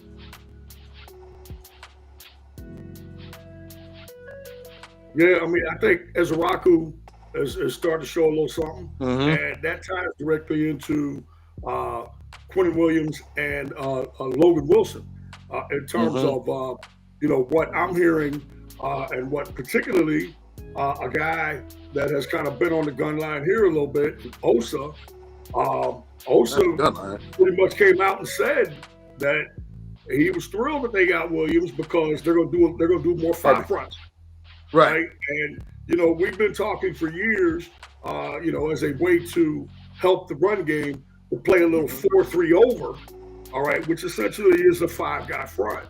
Yeah, I think Ezeraku has started to show a little something, and that ties directly into Quinnen Willams and Logan Wilson in terms of what I'm hearing, and what particularly a guy that has kind of been on the gun line here a little bit, Osa. Osa pretty much came out and said that he was thrilled that they got Williams because they're gonna do more five fronts. Right. And, we've been talking for years, as a way to help the run game, to play a little 4-3 over, all right, which essentially is a 5-guy front.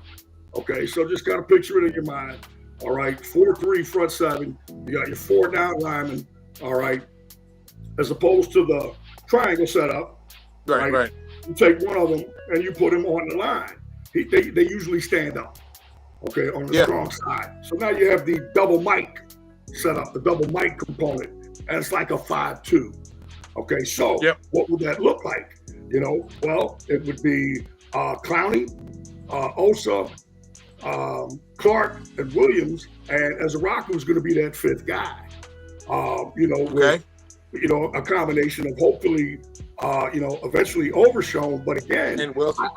Okay, so just kind of picture it in your mind. All right, 4-3 front 7. You got your 4 down linemen, all right, as opposed to the triangle setup. Right. You take one of them and you put him on the line. They usually stand up. Okay, on the strong side. So now you have the double mic set up, the double mic component, and it's like a 5-2. Okay, so what would that look like? Well, it would be Clowney, Osa, Clark, and Williams, and Ezeraku is going to be that 5th guy. With a combination of hopefully, eventually Overshown, but again, and Wilson.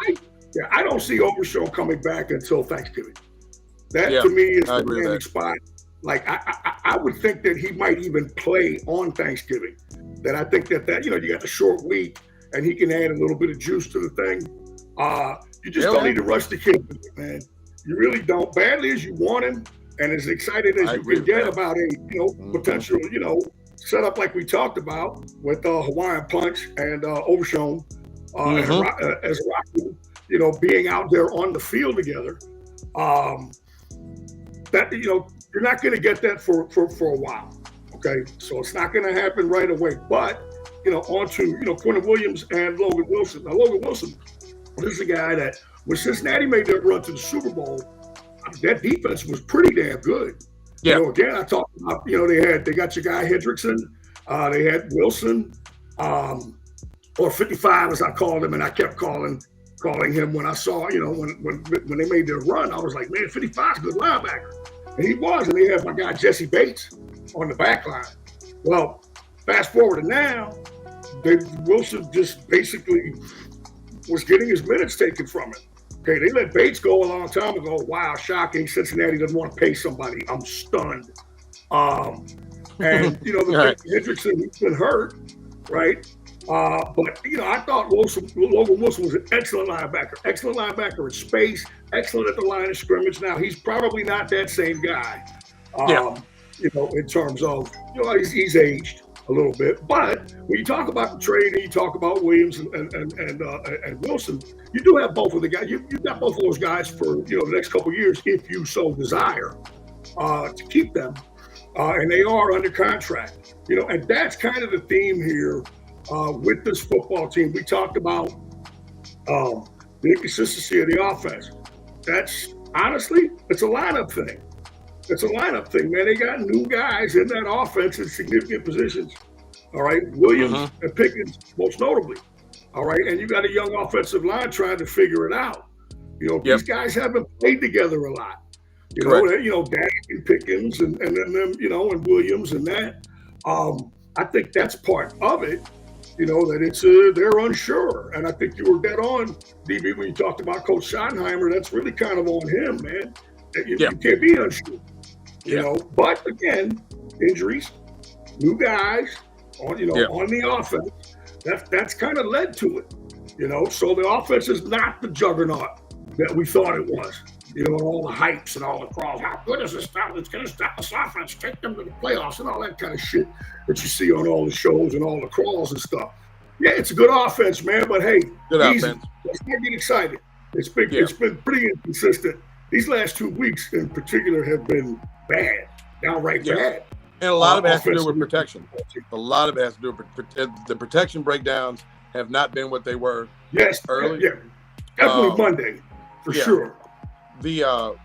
I don't see Overshown coming back until Thanksgiving. That to me is the landing spot. Like I would think that he might even play on Thanksgiving. That I think that you got the short week and he can add a little bit of juice to the thing. You just don't need to rush the kid, man. You really don't. Badly as you want him, and as excited as you can get about a potential setup like we talked about with Hawaiian Punch and Overshown as Rocky, being out there on the field together. That you're not going to get that for a while. Okay, so it's not going to happen right away. But on to Quinnen Willams and Logan Wilson. Now Logan Wilson, this is a guy that when Cincinnati made their run to the Super Bowl, that defense was pretty damn good. Yeah. Again, I talked about they got your guy Hendrickson, they had Wilson, or 55 as I called him, and I kept calling him when I saw when they made their run. I was like, man, 55's a good linebacker, and he was. And they had my guy Jesse Bates on the back line. Well, fast forward to now, Wilson just basically was getting his minutes taken from him. Okay, they let Bates go a long time ago. Wow, shocking. Cincinnati doesn't want to pay somebody. I'm stunned. And Hendrickson, he's been hurt, right? But I thought Logan Wilson was an excellent linebacker in space, excellent at the line of scrimmage. Now he's probably not that same guy, in terms of he's aged a little bit. But when you talk about the trade and you talk about Williams and Wilson, you do have both of the guys. You've got both of those guys for the next couple of years if you so desire to keep them, and they are under contract. And that's kind of the theme here. with this football team. We talked about the inconsistency of the offense. That's honestly, it's a lineup thing. It's a lineup thing, man. They got new guys in that offense in significant positions. All right, Williams and Pickens, most notably. All right, and you got a young offensive line trying to figure it out. These guys haven't played together a lot. Dak and Pickens and then them, and Williams and that. I think that's part of it. That it's they're unsure, and I think you were dead on, DB, when you talked about Coach Schottenheimer. That's really kind of on him, man. You can't be unsure. But again, injuries, new guys on the offense. That's kind of led to it. So the offense is not the juggernaut that we thought it was. And all the hypes and all the crawls. How good is this stuff? It's going to stop this offense, take them to the playoffs, and all that kind of shit that you see on all the shows and all the crawls and stuff. Yeah, it's a good offense, man. But hey, easy. Let's not get excited. It's been pretty inconsistent. These last 2 weeks in particular have been bad, downright bad. And a lot of it has to do with protection. A lot of it has to do with the protection breakdowns have not been what they were early. Yeah, definitely Monday for sure. Before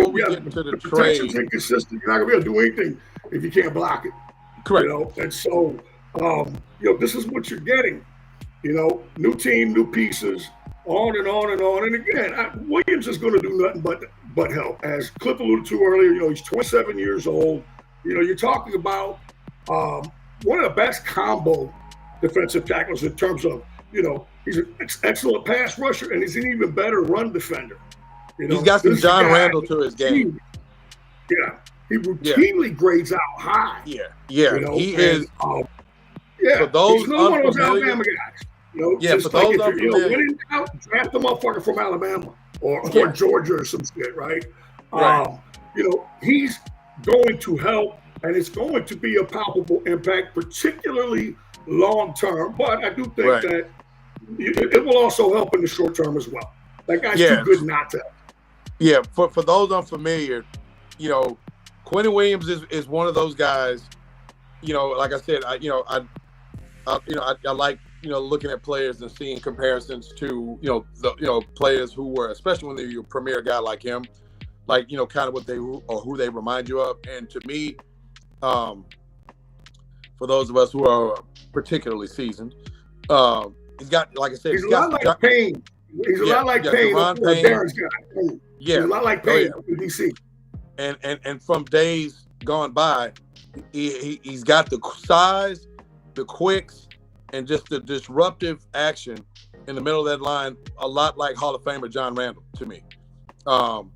we get into the protection's trade, inconsistent. You're not gonna be able to do anything if you can't block it. Correct. And so, this is what you're getting. New team, new pieces, on and on and on. And again, Williams is going to do nothing but help. As Cliff alluded to earlier, he's 27 years old. You're talking about one of the best combo defensive tackles in terms of, he's an excellent pass rusher and he's an even better run defender. He's got some John Randall to his game. He routinely grades out high. He is. For those he's one of those Alabama guys. For those unfamiliar, when in doubt, draft the motherfucker from Alabama or Georgia or some shit, right? He's going to help, and it's going to be a palpable impact, particularly long term. But I do think that it will also help in the short term as well. That guy's too good not to help. Yeah, for those unfamiliar, Quinnen Williams is one of those guys. Like I said, I like looking at players and seeing comparisons to the players who were, especially when they're a premier guy like him, like kind of what they or who they remind you of. And to me, for those of us who are particularly seasoned, he's got, like I said, he's a lot like Payne. He's a lot like Payne. Darren's guy. Yeah, he's a lot like Payne in DC. And from days gone by, he's got the size, the quicks, and just the disruptive action in the middle of that line, a lot like Hall of Famer John Randall to me. John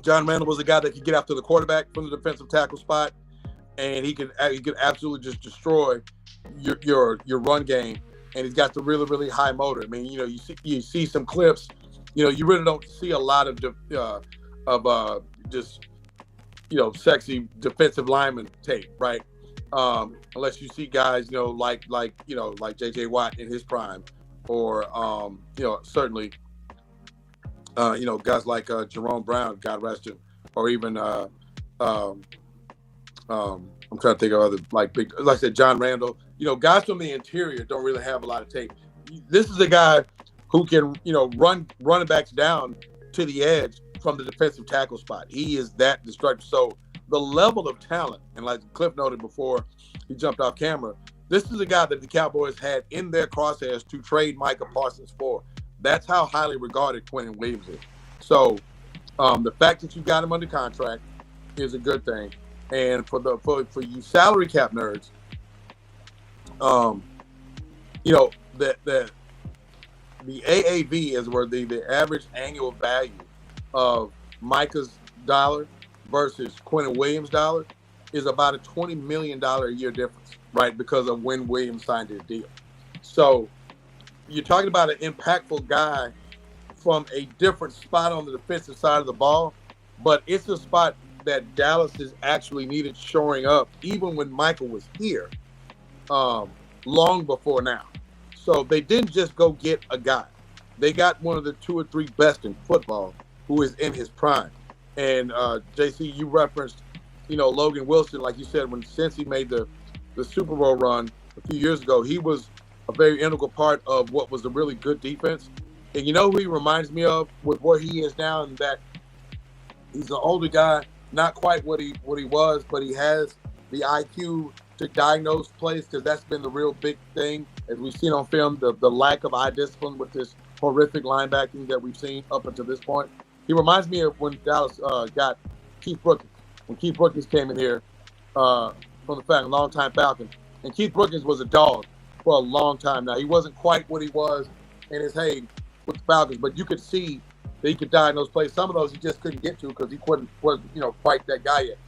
Randall was a guy that could get after the quarterback from the defensive tackle spot, and he could absolutely just destroy your run game. And he's got the really, really high motor. I mean, you see some clips. You really don't see a lot of just sexy defensive lineman tape, right? Unless you see guys, like J.J. Watt in his prime, or certainly, guys like Jerome Brown, God rest him, or even I'm trying to think of other like I said, John Randall. Guys from the interior don't really have a lot of tape. This is a guy who can, run running backs down to the edge from the defensive tackle spot. He is that destructive. So the level of talent, and like Cliff noted before he jumped off camera, this is a guy that the Cowboys had in their crosshairs to trade Micah Parsons for. That's how highly regarded Quinnen Willams is. So the fact that you got him under contract is a good thing. And for you salary cap nerds, the AAV is where the average annual value of Micah's dollar versus Quinnen Williams' dollar is about a $20 million a year difference, right? Because of when Williams signed his deal. So you're talking about an impactful guy from a different spot on the defensive side of the ball, but it's a spot that Dallas has actually needed shoring up even when Michael was here long before now. So they didn't just go get a guy. They got one of the 2 or 3 best in football who is in his prime. And JC, you referenced, Logan Wilson, like you said, since he made the Super Bowl run, a few years ago, he was a very integral part of what was a really good defense. And you know who he reminds me of with where he is now, and that he's an older guy, not quite what he was, but he has the IQ to diagnose plays, because that's been the real big thing, as we've seen on film, the lack of eye discipline with this horrific linebacking that we've seen up until this point. He reminds me of when Dallas got Keith Brookins. When Keith Brookins came in here from the Falcons, longtime Falcon. And Keith Brookins was a dog for a long time now. He wasn't quite what he was in his heyday with the Falcons, but you could see that he could diagnose plays. Some of those he just couldn't get to because he wasn't quite that guy yet.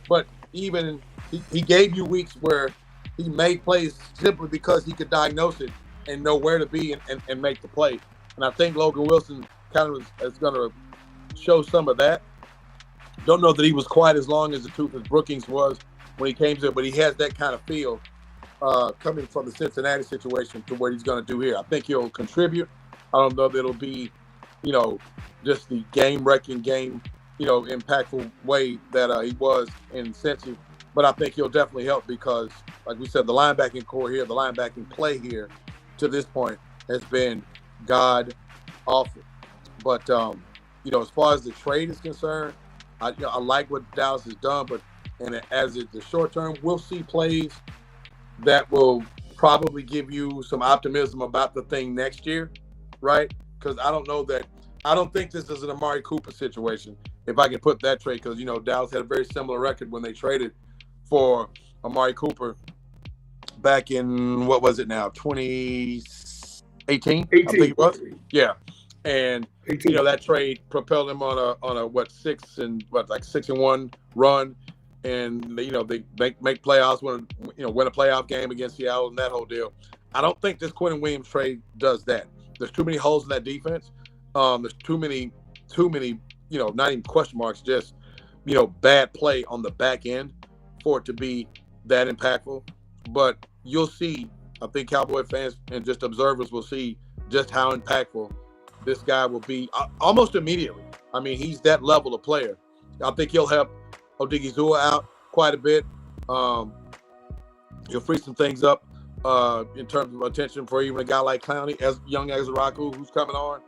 But even he gave you weeks where he made plays simply because he could diagnose it and know where to be and make the play. And I think Logan Wilson kind of is going to show some of that. Don't know that he was quite as long as the tooth as Brookings was when he came to it, but he has that kind of feel coming from the Cincinnati situation to what he's going to do here. I think he'll contribute. I don't know that it'll be, just the game-wrecking, impactful way that he was in Cincy, but I think he'll definitely help because, like we said, the linebacking core here, the linebacking play here to this point has been god-awful. But, as far as the trade is concerned, I like what Dallas has done, but as it's the short term, we'll see plays that will probably give you some optimism about the thing next year, right? Because I don't think this is an Amari Cooper situation, if I can put that trade, because, Dallas had a very similar record when they traded for Amari Cooper back in, what was it now, 2018? I think it was. Yeah. And 18. That trade propelled them on a 6-1 run, and they make playoffs, win a playoff game against Seattle and that whole deal. I don't think this Quinnen Willams trade does that. There's too many holes in that defense. There's too many, not even question marks, just bad play on the back end for it to be that impactful. But you'll see. I think Cowboy fans and just observers will see just how impactful this guy will be almost immediately. I mean, he's that level of player. I think he'll help Odigizua out quite a bit. He'll free some things up in terms of attention for even a guy like Clowney, as young Azaraku, who's coming on.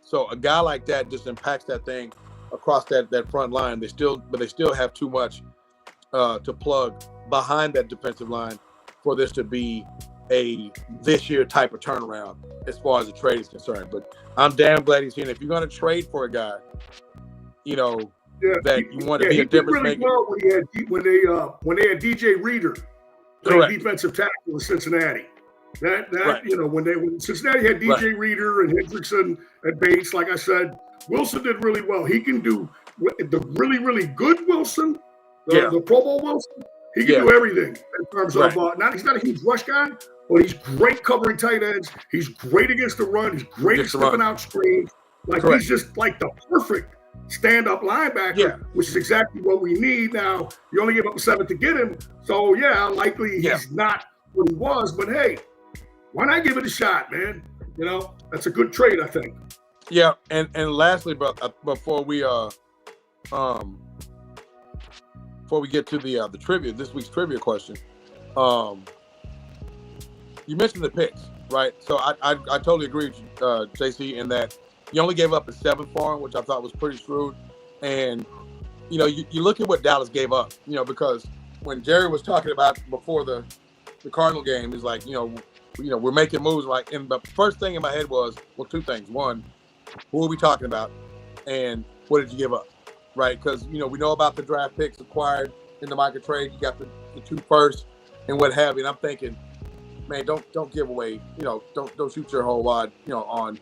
So a guy like that just impacts that thing across that front line. They still have too much to plug behind that defensive line for this to be a this year type of turnaround as far as the trade is concerned. But I'm damn glad he's here. And if you're going to trade for a guy, that you want to be a difference maker. Well when they had DJ Reader playing defensive tackle in Cincinnati. That right. When Cincinnati had DJ Reader and Hendrickson and Bates, like I said, Wilson did really well. He can do the really, really good Wilson, the Pro Bowl Wilson. He can do everything in terms of he's not a huge rush guy, but he's great covering tight ends. He's great against the run. He's great at slipping out screens. He's just like the perfect stand-up linebacker, which is exactly what we need now. You only give up a 7 to get him, so likely he's not what he was. But hey, why not give it a shot, man? That's a good trade, I think. Yeah, and lastly, before we get to the trivia, this week's trivia question, you mentioned the picks, right? So I totally agree with you, JC, in that you only gave up a 7 for him, which I thought was pretty shrewd. And you look at what Dallas gave up, because when Jerry was talking about before the Cardinal game, he's like, we're making moves. And the first thing in my head was, well, 2 things. One, who are we talking about? And what did you give up? Right? Because, we know about the draft picks acquired in the market trade. You got the 2 firsts and what have you. And I'm thinking, man, don't give away, don't shoot your whole wad, on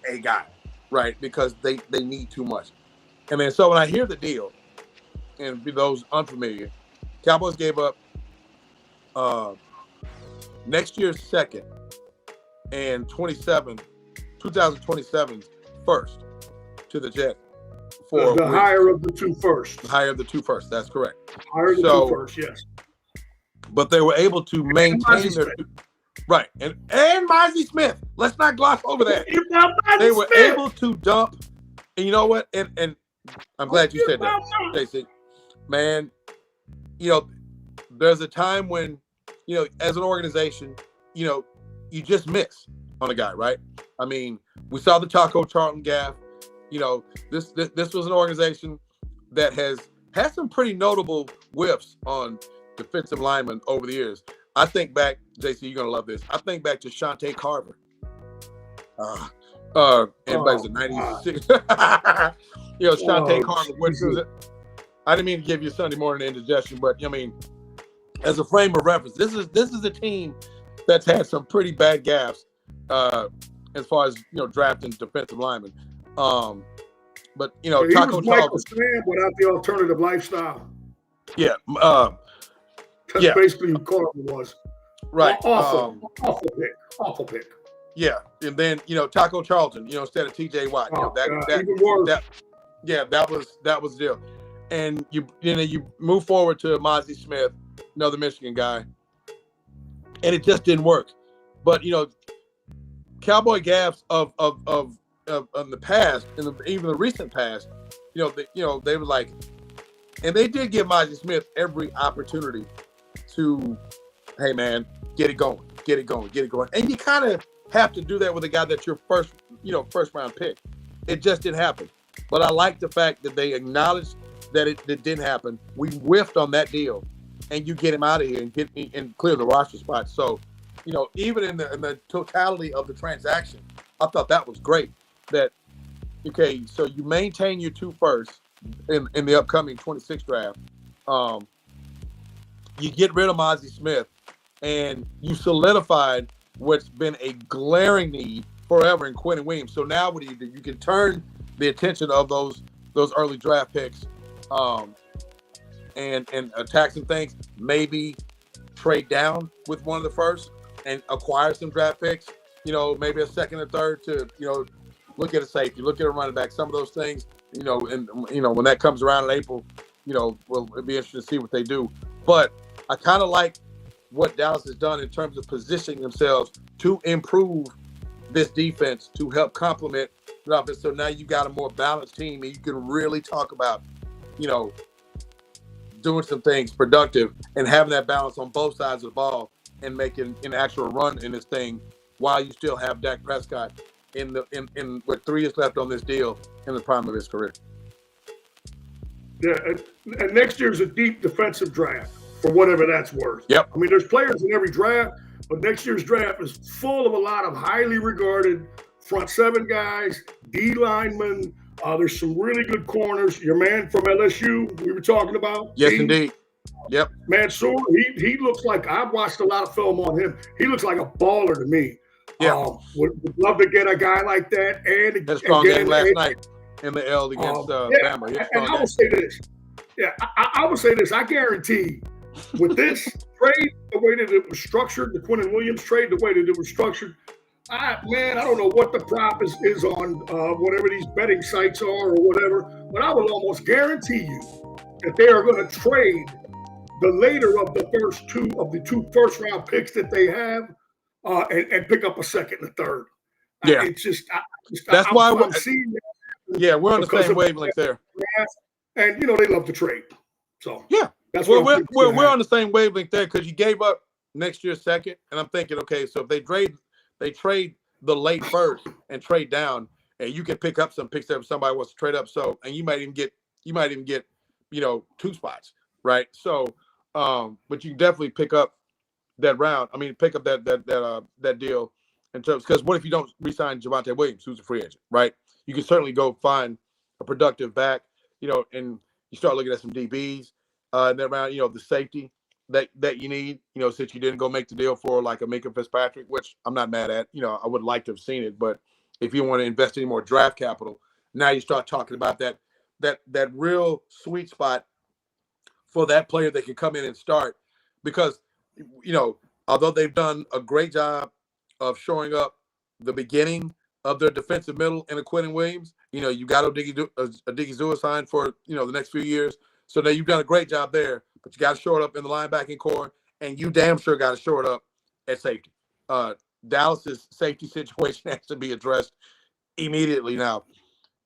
a guy, right? Because they need too much. And then so when I hear the deal, and for those unfamiliar, Cowboys gave up next year's second and 2027's first to the Jets for the higher of the 2 firsts. The higher of the 2 firsts, that's correct. Higher of the 2 firsts, yes. But they were able to maintain their right. And Mozzie Smith. Let's not gloss over that. They were able to dump, and you know what? And I'm glad you said that, JC. Man, there's a time when, as an organization, you just miss on a guy, right? I mean, we saw the Taco Charlton gaffe. This was an organization that has had some pretty notable whiffs on defensive linemen over the years. I think back, JC, you're gonna love this. I think back to Shante Carver. Everybody's in 96. Shante Carver. I didn't mean to give you Sunday morning indigestion, but as a frame of reference, this is a team that's had some pretty bad gaffes as far as drafting defensive linemen. But he Taco was Michael Sam without the alternative lifestyle. Yeah, that's basically who Carver was. Right, awful pick. Yeah, and then Taco Charlton, instead of T.J. Watt, even worse. That was the deal. And you move forward to Mazi Smith, another Michigan guy, and it just didn't work. But Cowboy gaffes of the past, and even the recent past, they were like, and they did give Mazi Smith every opportunity to, hey man, get it going, and you kind of have to do that with a guy that's your first round pick. It just didn't happen. But I like the fact that they acknowledged that it didn't happen. We whiffed on that deal, and you get him out of here and clear the roster spot. So, even in the totality of the transaction, I thought that was great. That so you maintain your 2 firsts in the upcoming 26 draft. You get rid of Mazi Smith, and you solidified what's been a glaring need forever in Quinnen Willams. So now what do? You can turn the attention of those early draft picks and attack some things. Maybe trade down with one of the first and acquire some draft picks. Maybe a second or third to look at a safety, look at a running back. Some of those things, and when that comes around in April, it'll be interesting to see what they do. But I kind of like what Dallas has done in terms of positioning themselves to improve this defense to help complement the offense. So now you got a more balanced team, and you can really talk about, doing some things productive and having that balance on both sides of the ball and making an actual run in this thing while you still have Dak Prescott in what 3 years left on this deal in the prime of his career. Yeah, and next year's a deep defensive draft for whatever that's worth. Yep. I mean, there's players in every draft, but next year's draft is full of a lot of highly regarded front 7 guys, D linemen. There's some really good corners. Your man from LSU, we were talking about. Yes, indeed. Yep. Mansour, he looks like, I've watched a lot of film on him. He looks like a baller to me. Yeah. Would love to get a guy like that. And a strong game last night in the L against Bama. And I will say this. Yeah, I will say this. I guarantee with this trade, the way that it was structured, the Quinnen Willams trade, the way that it was structured, I don't know what the prop is on whatever these betting sites are or whatever, but I will almost guarantee you that they are going to trade the later of the first 2 first-round picks that they have and pick up a second and a third. Yeah. It's just, that's why I'm seeing that. Yeah, we're on the same wavelength there. And, they love to trade. So, yeah. That's we're on the same wavelength there because you gave up next year's second, and I'm thinking, okay, so if they trade the late first and trade down, and you can pick up some picks if somebody wants to trade up. So, and you might even get 2 spots, right? So, but you can definitely pick up that round. I mean, pick up that deal in terms, because what if you don't re-sign Javonte Williams, who's a free agent, right? You can certainly go find a productive back, and you start looking at some DBs. That round, the safety that you need, since you didn't go make the deal for like a Minka Fitzpatrick, which I'm not mad at. I would like to have seen it, but if you want to invest any more draft capital, now you start talking about that real sweet spot for that player that can come in and start, because although they've done a great job of showing up the beginning of their defensive middle in a Quinnen Willams, you got a Diggy Zua signed for the next few years. So now you've done a great job there, but you got to show it up in the linebacking core, and you damn sure got to show it up at safety. Dallas's safety situation has to be addressed immediately now.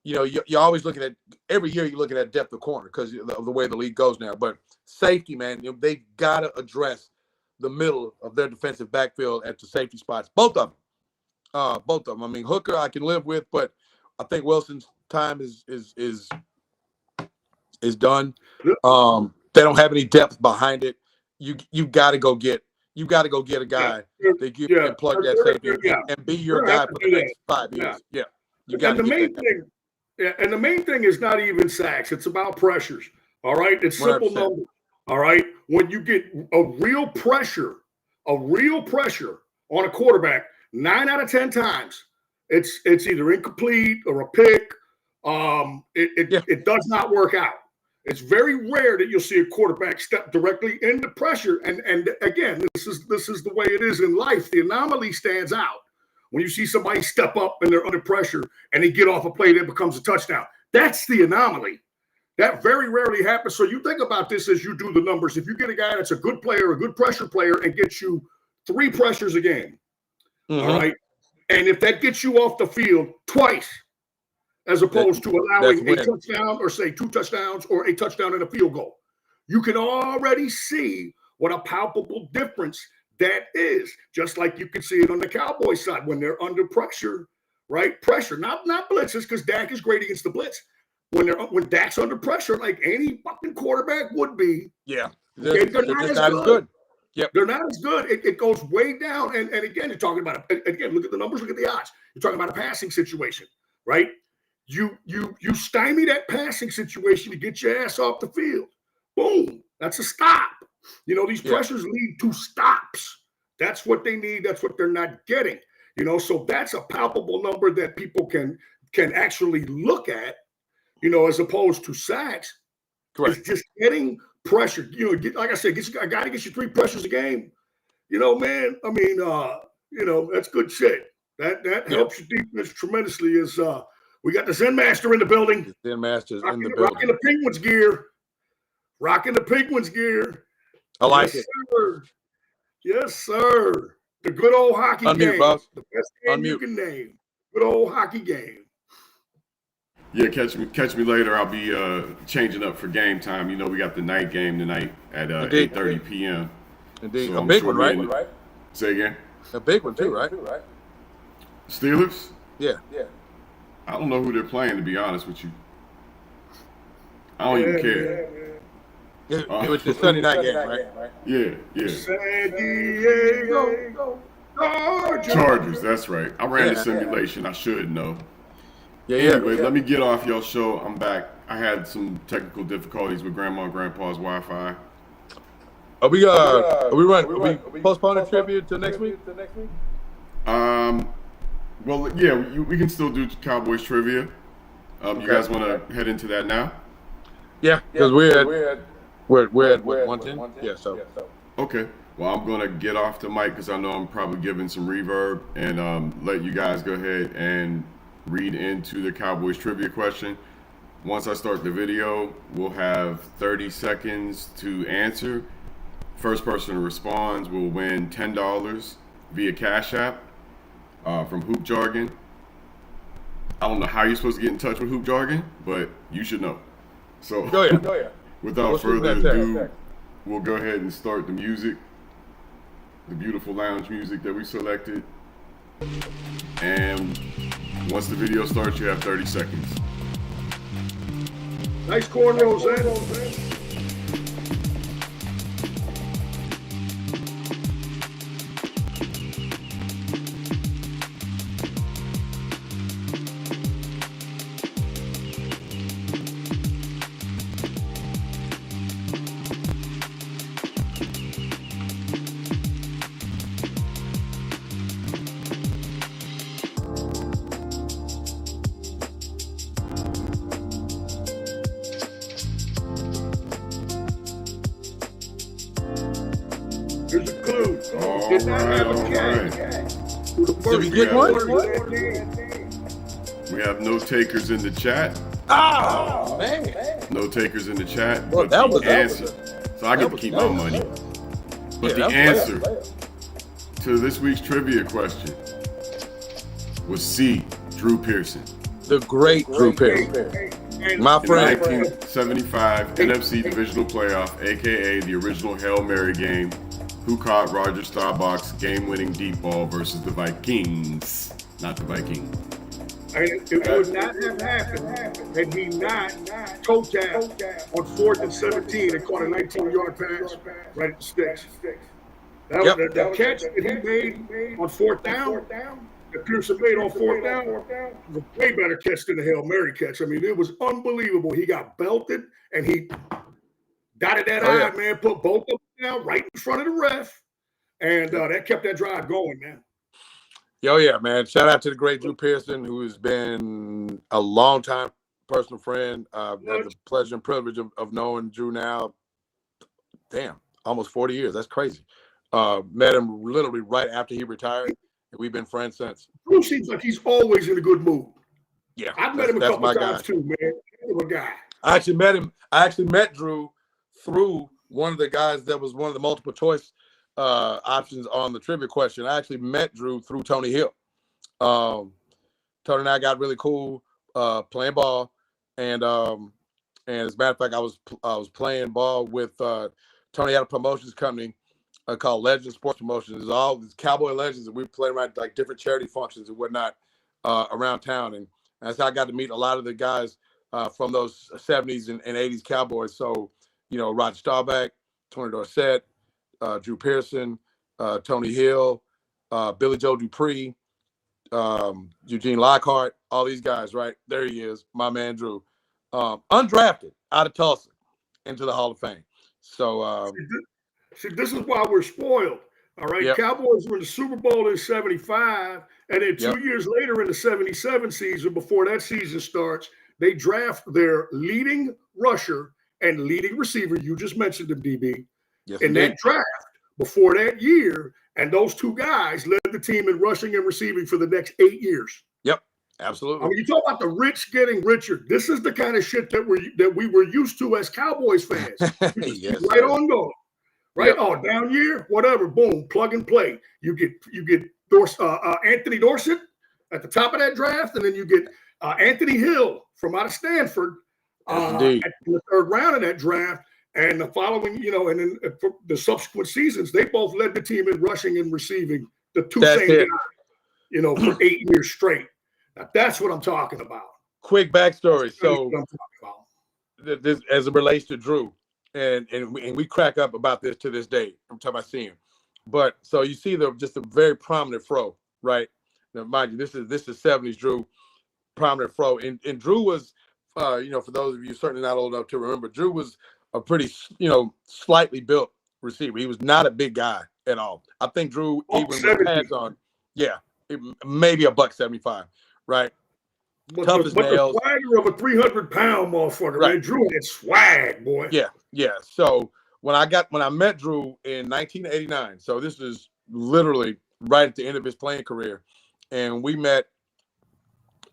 You're always looking at, every year you're looking at depth of corner because of the way the league goes now. But safety, man, they've got to address the middle of their defensive backfield at the safety spots. Both of them. I mean, Hooker I can live with, but I think Wilson's time is done. They don't have any depth behind it. You got to go get a guy that you can plug that safety and be your guy for the next 5 years. Yeah. You got to get that guy. And the main thing is not even sacks. It's about pressures. All right. It's simple 100%. numbers. All right. When you get a real pressure on a quarterback, 9 out of 10 times, it's either incomplete or a pick. It does not work out. It's very rare that you'll see a quarterback step directly into pressure. And again, this is the way it is in life. The anomaly stands out. When you see somebody step up and they're under pressure and they get off a play that becomes a touchdown, that's the anomaly. That very rarely happens. So you think about this as you do the numbers. If you get a guy that's a good player, a good pressure player, and gets you 3 pressures a game, all right, and if that gets you off the field twice, as opposed to allowing a touchdown or say 2 touchdowns or a touchdown and a field goal, you can already see what a palpable difference that is. Just like you can see it on the Cowboys side when they're under pressure, right? Pressure, not blitzes, because Dak is great against the blitz. When Dak's under pressure, like any fucking quarterback would be, they're not as good. Yep. They're not as good. It goes way down. And again, you're talking about again, look at the numbers, look at the odds. You're talking about a passing situation, right? You stymie that passing situation to get your ass off the field. Boom. That's a stop. These pressures lead to stops. That's what they need. That's what they're not getting. So that's a palpable number that people can actually look at, as opposed to sacks. Correct. It's just getting pressure. Like I said, a guy that gets you 3 pressures a game. Man, I mean, that's good shit. That helps your defense tremendously. We got the Zen Master in the building. Zen Master's in the building. Rocking the Penguins gear. Rocking the Penguins gear. I like it. Sir. Yes, sir. The good old hockey game. Boss. The best game you can name. Good old hockey game. Yeah, catch me later. I'll be changing up for game time. We got the night game tonight at 8:30 p.m. Indeed. So a big one, right? Say again? A big one, too, right? Steelers? Yeah. I don't know who they're playing, to be honest with you. I don't even care. It was the Sunday night game, right? Yeah. San Diego Chargers, that's right. I ran a simulation. I should know. Yeah. Anyway, let me get off y'all show. I'm back. I had some technical difficulties with Grandma and Grandpa's Wi-Fi. Are we postponing trivia to next week? Well, yeah, we can still do Cowboys trivia. You guys want to head into that now? Yeah, because we're at 110. Yeah, so. Okay. Well, I'm going to get off the mic because I know I'm probably giving some reverb and let you guys go ahead and read into the Cowboys trivia question. Once I start the video, we'll have 30 seconds to answer. First person who responds will win $10 via Cash App from Hoop Jargon. I don't know how you're supposed to get in touch with Hoop Jargon, but you should know. So, without further ado, we'll go ahead and start the music, the beautiful lounge music that we selected. And once the video starts, you have 30 seconds. Nice cornrows, eh? Here's a clue. All right. Did we get one? We have no takers in the chat. Oh, man. No takers in the chat. Well, but the answer. So I get to keep my money. But the answer to this week's trivia question was C. Drew Pearson. The great Drew Pearson. My friend. In the 1975 NFC Divisional Playoff, a.k.a. the original Hail Mary game, Who caught Roger Staubach's game-winning deep ball versus the Vikings? Not the Vikings. It would not have happened had he not toe-tapped on 4th and 17 and caught a 19-yard pass right at the sticks. The catch that he made on 4th down, that Pearson made on 4th down, was a way better catch than the Hail Mary catch. I mean, it was unbelievable. He got belted, and he dotted that eye, man, put both of them down right in front of the ref, and that kept that drive going, man. Yeah, man. Shout out to the great Drew Pearson, who has been a long-time personal friend. I've had the pleasure and privilege of knowing Drew now, almost 40 years. That's crazy. Met him literally right after he retired, and we've been friends since. Drew seems like he's always in a good mood. Yeah, I've met him a couple of times too, man. He's a guy. I actually met Drew through one of the guys that was one of the multiple choice options on the trivia question. I actually met Drew through Tony Hill. Tony and I got really cool playing ball, and as a matter of fact, I was playing ball with Tony had a promotions company called Legends Sports Promotions. It's all these Cowboy legends, and we play around like different charity functions and whatnot around town, and that's how I got to meet a lot of the guys from those 70s and 80s Cowboys. So, Roger Staubach, Tony Dorsett, Drew Pearson, Tony Hill, Billy Joe Dupree, Eugene Lockhart, all these guys, right? There he is, my man Drew. Undrafted out of Tulsa into the Hall of Fame. So see, this is why we're spoiled. All right. Yep. Cowboys were in the Super Bowl in 75, and then 2 years later in the 77 season, before that season starts, they draft their leading rusher and leading receiver. You just mentioned him, DB. Yes, in that draft before that year, and those two guys led the team in rushing and receiving for the next 8 years. Yep, absolutely. I mean, you talk about the rich getting richer. This is the kind of shit that we were used to as Cowboys fans. Yes, right on going, right? Yep. Oh, down year, whatever, boom, plug and play. You get Anthony Dorsett at the top of that draft, and then you get Anthony Hill from out of Stanford in the 3rd round of that draft. And the following, and then for the subsequent seasons, they both led the team in rushing and receiving, the two same guys, for 8 years straight. Now, that's what I'm talking about. Quick backstory. So, this as it relates to Drew, and we crack up about this to this day. I'm talking about seeing him. But so you see just a very prominent fro, right? Now, mind you, this is 70s Drew, prominent fro. And Drew was, for those of you certainly not old enough to remember, Drew was a pretty, slightly built receiver. He was not a big guy at all. I think Drew, even with pads on, maybe $175, right? But the swagger of a 300-pound motherfucker, right? Man, Drew had swag, boy. Yeah. So when I met Drew in 1989, so this is literally right at the end of his playing career, and we met,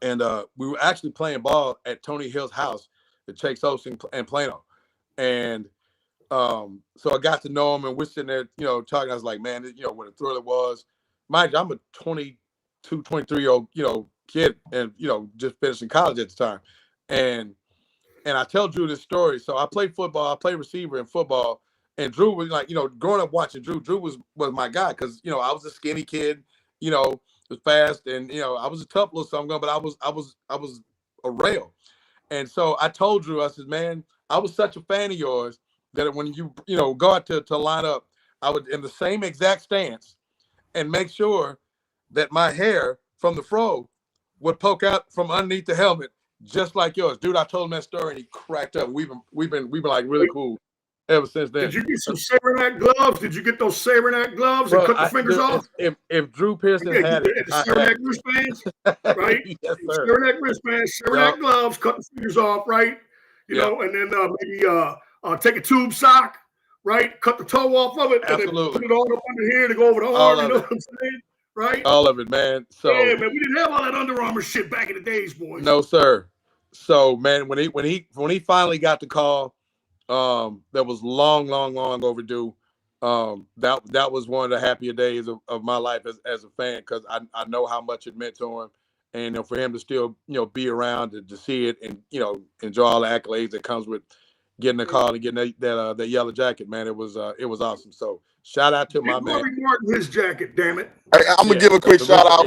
and we were actually playing ball at Tony Hill's house at Chase Oaks in Plano. And so I got to know him, and we're sitting there, talking. I was like, man, what a thrill it was. Mind you, I'm a 22, 23-year-old, kid, and, just finishing college at the time. And I tell Drew this story. So I played football. I played receiver in football. And Drew was like, growing up watching Drew was my guy because, I was a skinny kid, was fast, and, I was a tough little something, but I was a rail. And so I told Drew, I said, man, I was such a fan of yours that when you go out to line up, I would in the same exact stance and make sure that my hair from the fro would poke out from underneath the helmet, just like yours. Dude, I told him that story and he cracked up. We've been like really cool ever since then. Did you get some Sabernac gloves? Did you get those Sabernac gloves and cut the fingers off? If Drew Pearson had it, the Sabernac wristbands, right? Yes, sir. Sabernac wristbands, Sabernac gloves, cut the fingers off, right? And then maybe take a tube sock, right? Cut the toe off of it, and then put it all up under here to go over the arm. You know what I'm saying? Right? All of it, man. So yeah, man, we didn't have all that Under Armour shit back in the days, boys. No, sir. So, man, when he finally got the call, that was long overdue. That was one of the happier days of my life as a fan, because I know how much it meant to him, and for him to still be around to see it and enjoy all the accolades that comes with getting the call and getting that yellow jacket, man. It was awesome. So shout out to my man. Martin his jacket, damn it. Hey, I'm gonna give a quick shout out.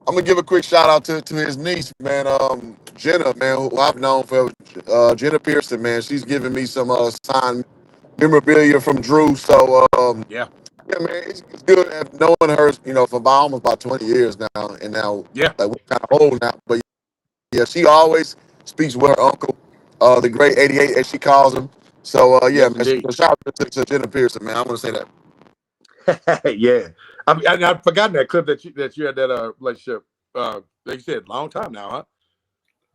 I'm gonna give a quick shout out to his niece, man. Jenna, man, who I've known for Jenna Pearson, man. She's giving me some signed memorabilia from Drew. So yeah, man, it's good knowing her, for almost about 20 years now, and now yeah, we're kind of old now, but yeah, she always speaks with her uncle, the great 88 as she calls him. So yeah, yes, man, shout out to Jenna Pearson, man. I want to say that. yeah, I've forgotten that clip that you had that relationship. Like you said, long time now, huh?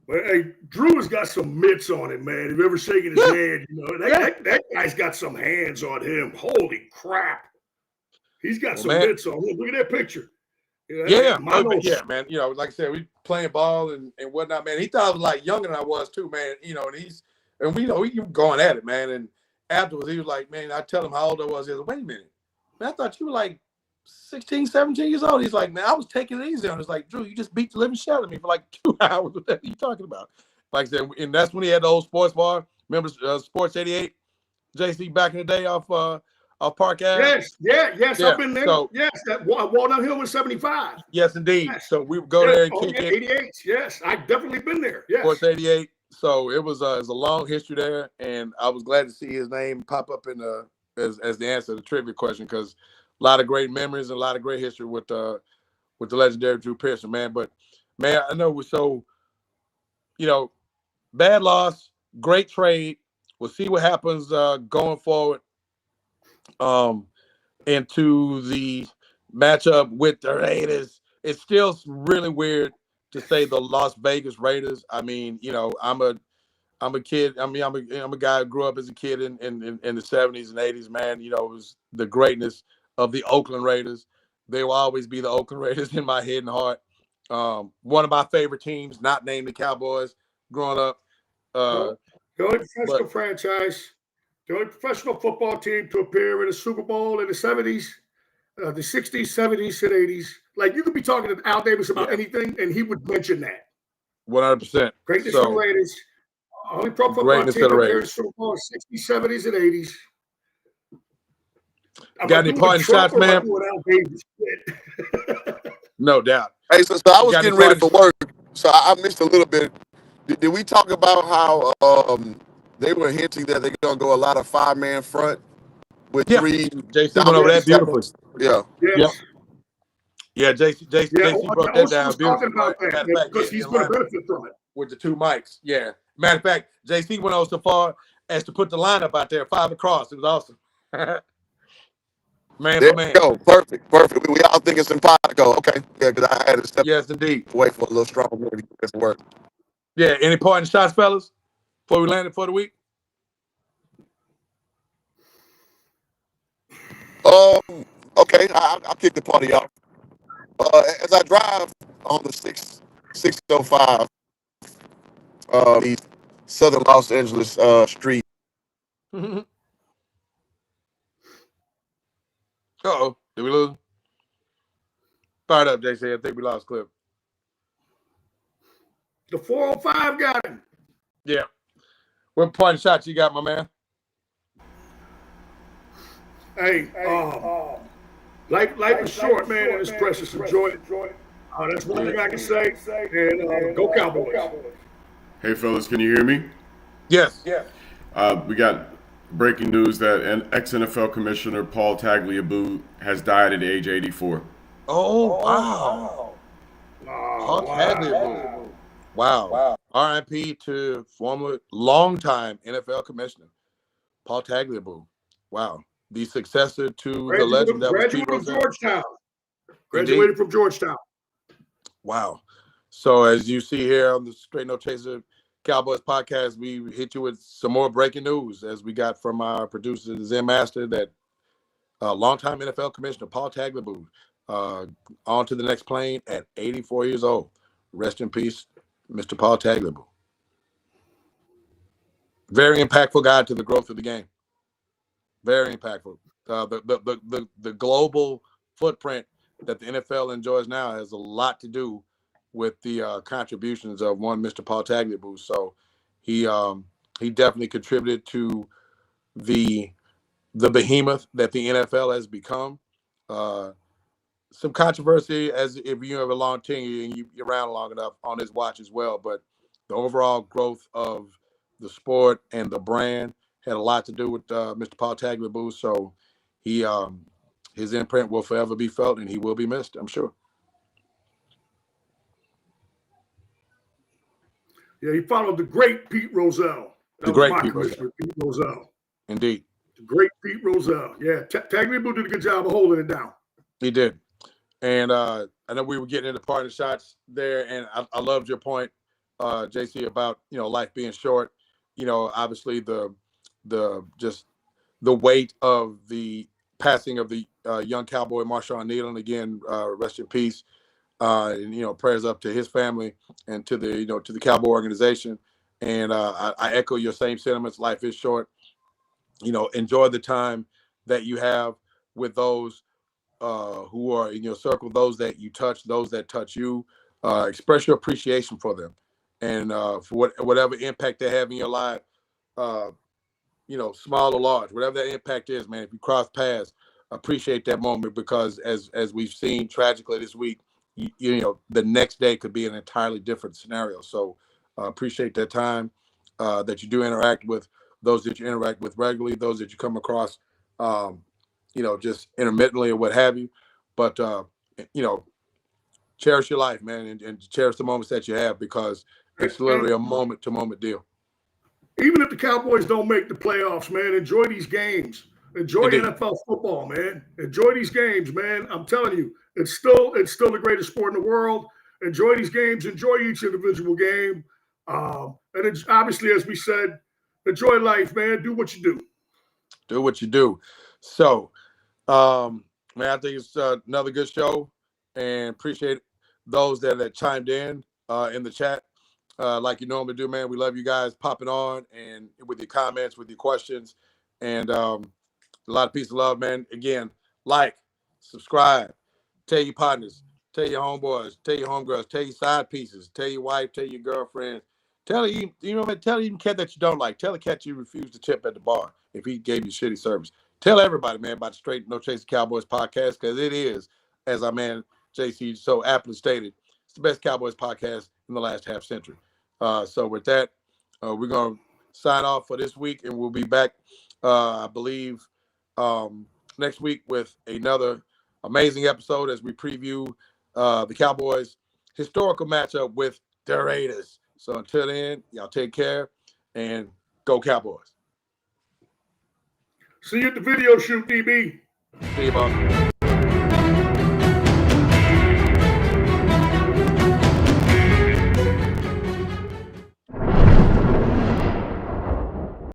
But hey, Drew has got some mitts on him, man. Have you ever shaken his hand? That guy's got some hands on him. Holy crap! He's got some mitts on him. Look at that picture. Yeah, man. Like I said, we playing ball and whatnot, man. He thought I was like younger than I was too, man. And we were going at it, man. And afterwards, he was like, man, I tell him how old I was. He was like, wait a minute. Man, I thought you were like 16, 17 years old. He's like, man, I was taking it easy on him. It's like, Drew, you just beat the living shit out of me for like 2 hours. What the hell are you talking about? Like I said, and that's when he had the old sports bar. Remember Sports 88? JC back in the day off Park Ave? Yes, I've been there. So, yes, that Walnut Hill was 75. Yes, indeed. Yes. So we would go there and kick it. 88, yes. I've definitely been there. Yes. Sports 88. So it was a long history there, and I was glad to see his name pop up in as the answer to the trivia question, because a lot of great memories and a lot of great history with the legendary Drew Pearson, man. But man, I know bad loss, great trade. We'll see what happens going forward into the matchup with the Raiders. It's still really weird to say the Las Vegas Raiders. I mean, I'm a kid. I'm a guy who grew up as a kid in the 70s and 80s, man. It was the greatness of the Oakland Raiders. They will always be the Oakland Raiders in my head and heart. One of my favorite teams, not named the Cowboys, growing up. The only professional franchise, the only professional football team to appear in a Super Bowl in the 70s, the 60s, 70s, and 80s. Like, you could be talking to Al Davis about anything, and he would mention that. 100%. Greatness of the Raiders. Only pro football team to appear in the Super Bowl in 60s, 70s, and 80s. Got any parting shots, man? No doubt. Hey, so I was getting ready for work, so I missed a little bit. Did we talk about how they were hinting that they're going to go a lot of 5-man front with 3? JC went over that beautifully. Yeah. Yeah, JC broke that down beautifully. About that, because he's going to benefit from it. With the 2 mics, yeah. Matter of fact, JC went on so far as to put the lineup out there, 5 across. It was awesome. Man there for man. Go. Perfect. We all think it's simpatico. Okay. Yeah, because I had to step away for a little strong to get this work. Yeah, any parting shots, fellas, before we landed for the week? Okay, I'll kick the party off. As I drive on the 605, the southern Los Angeles street. Uh-oh, did we lose? Fired up, JC. I think we lost Clip. The 405 got him. Yeah. What parting shots you got, my man? Hey, life is short, man, and it's precious. Enjoy it. That's one thing I can say. And go Cowboys. Hey, fellas, can you hear me? Yes. We got breaking news that ex-NFL Commissioner Paul Tagliabue has died at age 84. Oh, wow. Paul Tagliabue. Wow. R.I.P. to former longtime NFL Commissioner Paul Tagliabue. Wow. The successor to the legend that was Pete Rozelle. Graduated from Georgetown. Wow. So as you see here on the Straight No Chaser Cowboys podcast, we hit you with some more breaking news as we got from our producer, the Zen Master, that longtime NFL Commissioner Paul Tagliabue on to the next plane at 84 years old. Rest in peace, Mr. Paul Tagliabue. Very impactful guy to the growth of the game. Very impactful. The global footprint that the NFL enjoys now has a lot to do with the contributions of one Mr. Paul Tagliabue. So he he definitely contributed to the behemoth that the NFL has become. Some controversy, as if you have a long tenure and you're around long enough, on his watch as well. But the overall growth of the sport and the brand had a lot to do with Mr. Paul Tagliabue. So he, his imprint will forever be felt, and he will be missed, I'm sure. Yeah, he followed the great Pete Rozelle. The great Pete Rozelle. Pete Rozelle. Indeed. The great Pete Rozelle. Yeah, Tagliabue did a good job of holding it down. He did. And I know we were getting into partner shots there, and I loved your point, JC, about, you know, life being short. You know, obviously the weight of the passing of the young Cowboy Marshawn Kneeland, again, rest in peace. And, you know, prayers up to his family and to the, you know, to the Cowboy organization. And I echo your same sentiments. Life is short. You know, enjoy the time that you have with those who are in your circle, those that you touch, those that touch you. Express your appreciation for them, and for whatever impact they have in your life. You know, small or large, whatever that impact is, man. If you cross paths, appreciate that moment, because as we've seen tragically this week, you know, the next day could be an entirely different scenario. So appreciate that time that you do interact with those that you interact with regularly, those that you come across, you know, just intermittently or what have you. But, you know, cherish your life, man, and cherish the moments that you have, because it's literally a moment-to-moment deal. Even if the Cowboys don't make the playoffs, man, enjoy these games. Enjoy Indeed. NFL football, man. Enjoy these games, man. I'm telling you, it's still the greatest sport in the world. Enjoy these games. Enjoy each individual game. And it's obviously, as we said, enjoy life, man. Do what you do. Do what you do. So, man, I think it's another good show, and appreciate those that chimed in the chat. Like you normally do, man. We love you guys popping on and with your comments, with your questions, and a lot of peace and love, man. Again, like, subscribe, tell your partners, tell your homeboys, tell your homegirls, tell your side pieces, tell your wife, tell your girlfriend, tell you, you know, man, tell even cat that you don't like, tell the cat you refuse to tip at the bar if he gave you shitty service. Tell everybody, man, about the Straight No Chasing Cowboys podcast, because it is, as our man JC so aptly stated, it's the best Cowboys podcast in the last half century. So with that, we're going to sign off for this week, and we'll be back, I believe, next week with another amazing episode as we preview the Cowboys' historical matchup with the Raiders. So until then, y'all take care and go Cowboys. See you at the video shoot, DB. See you, boss.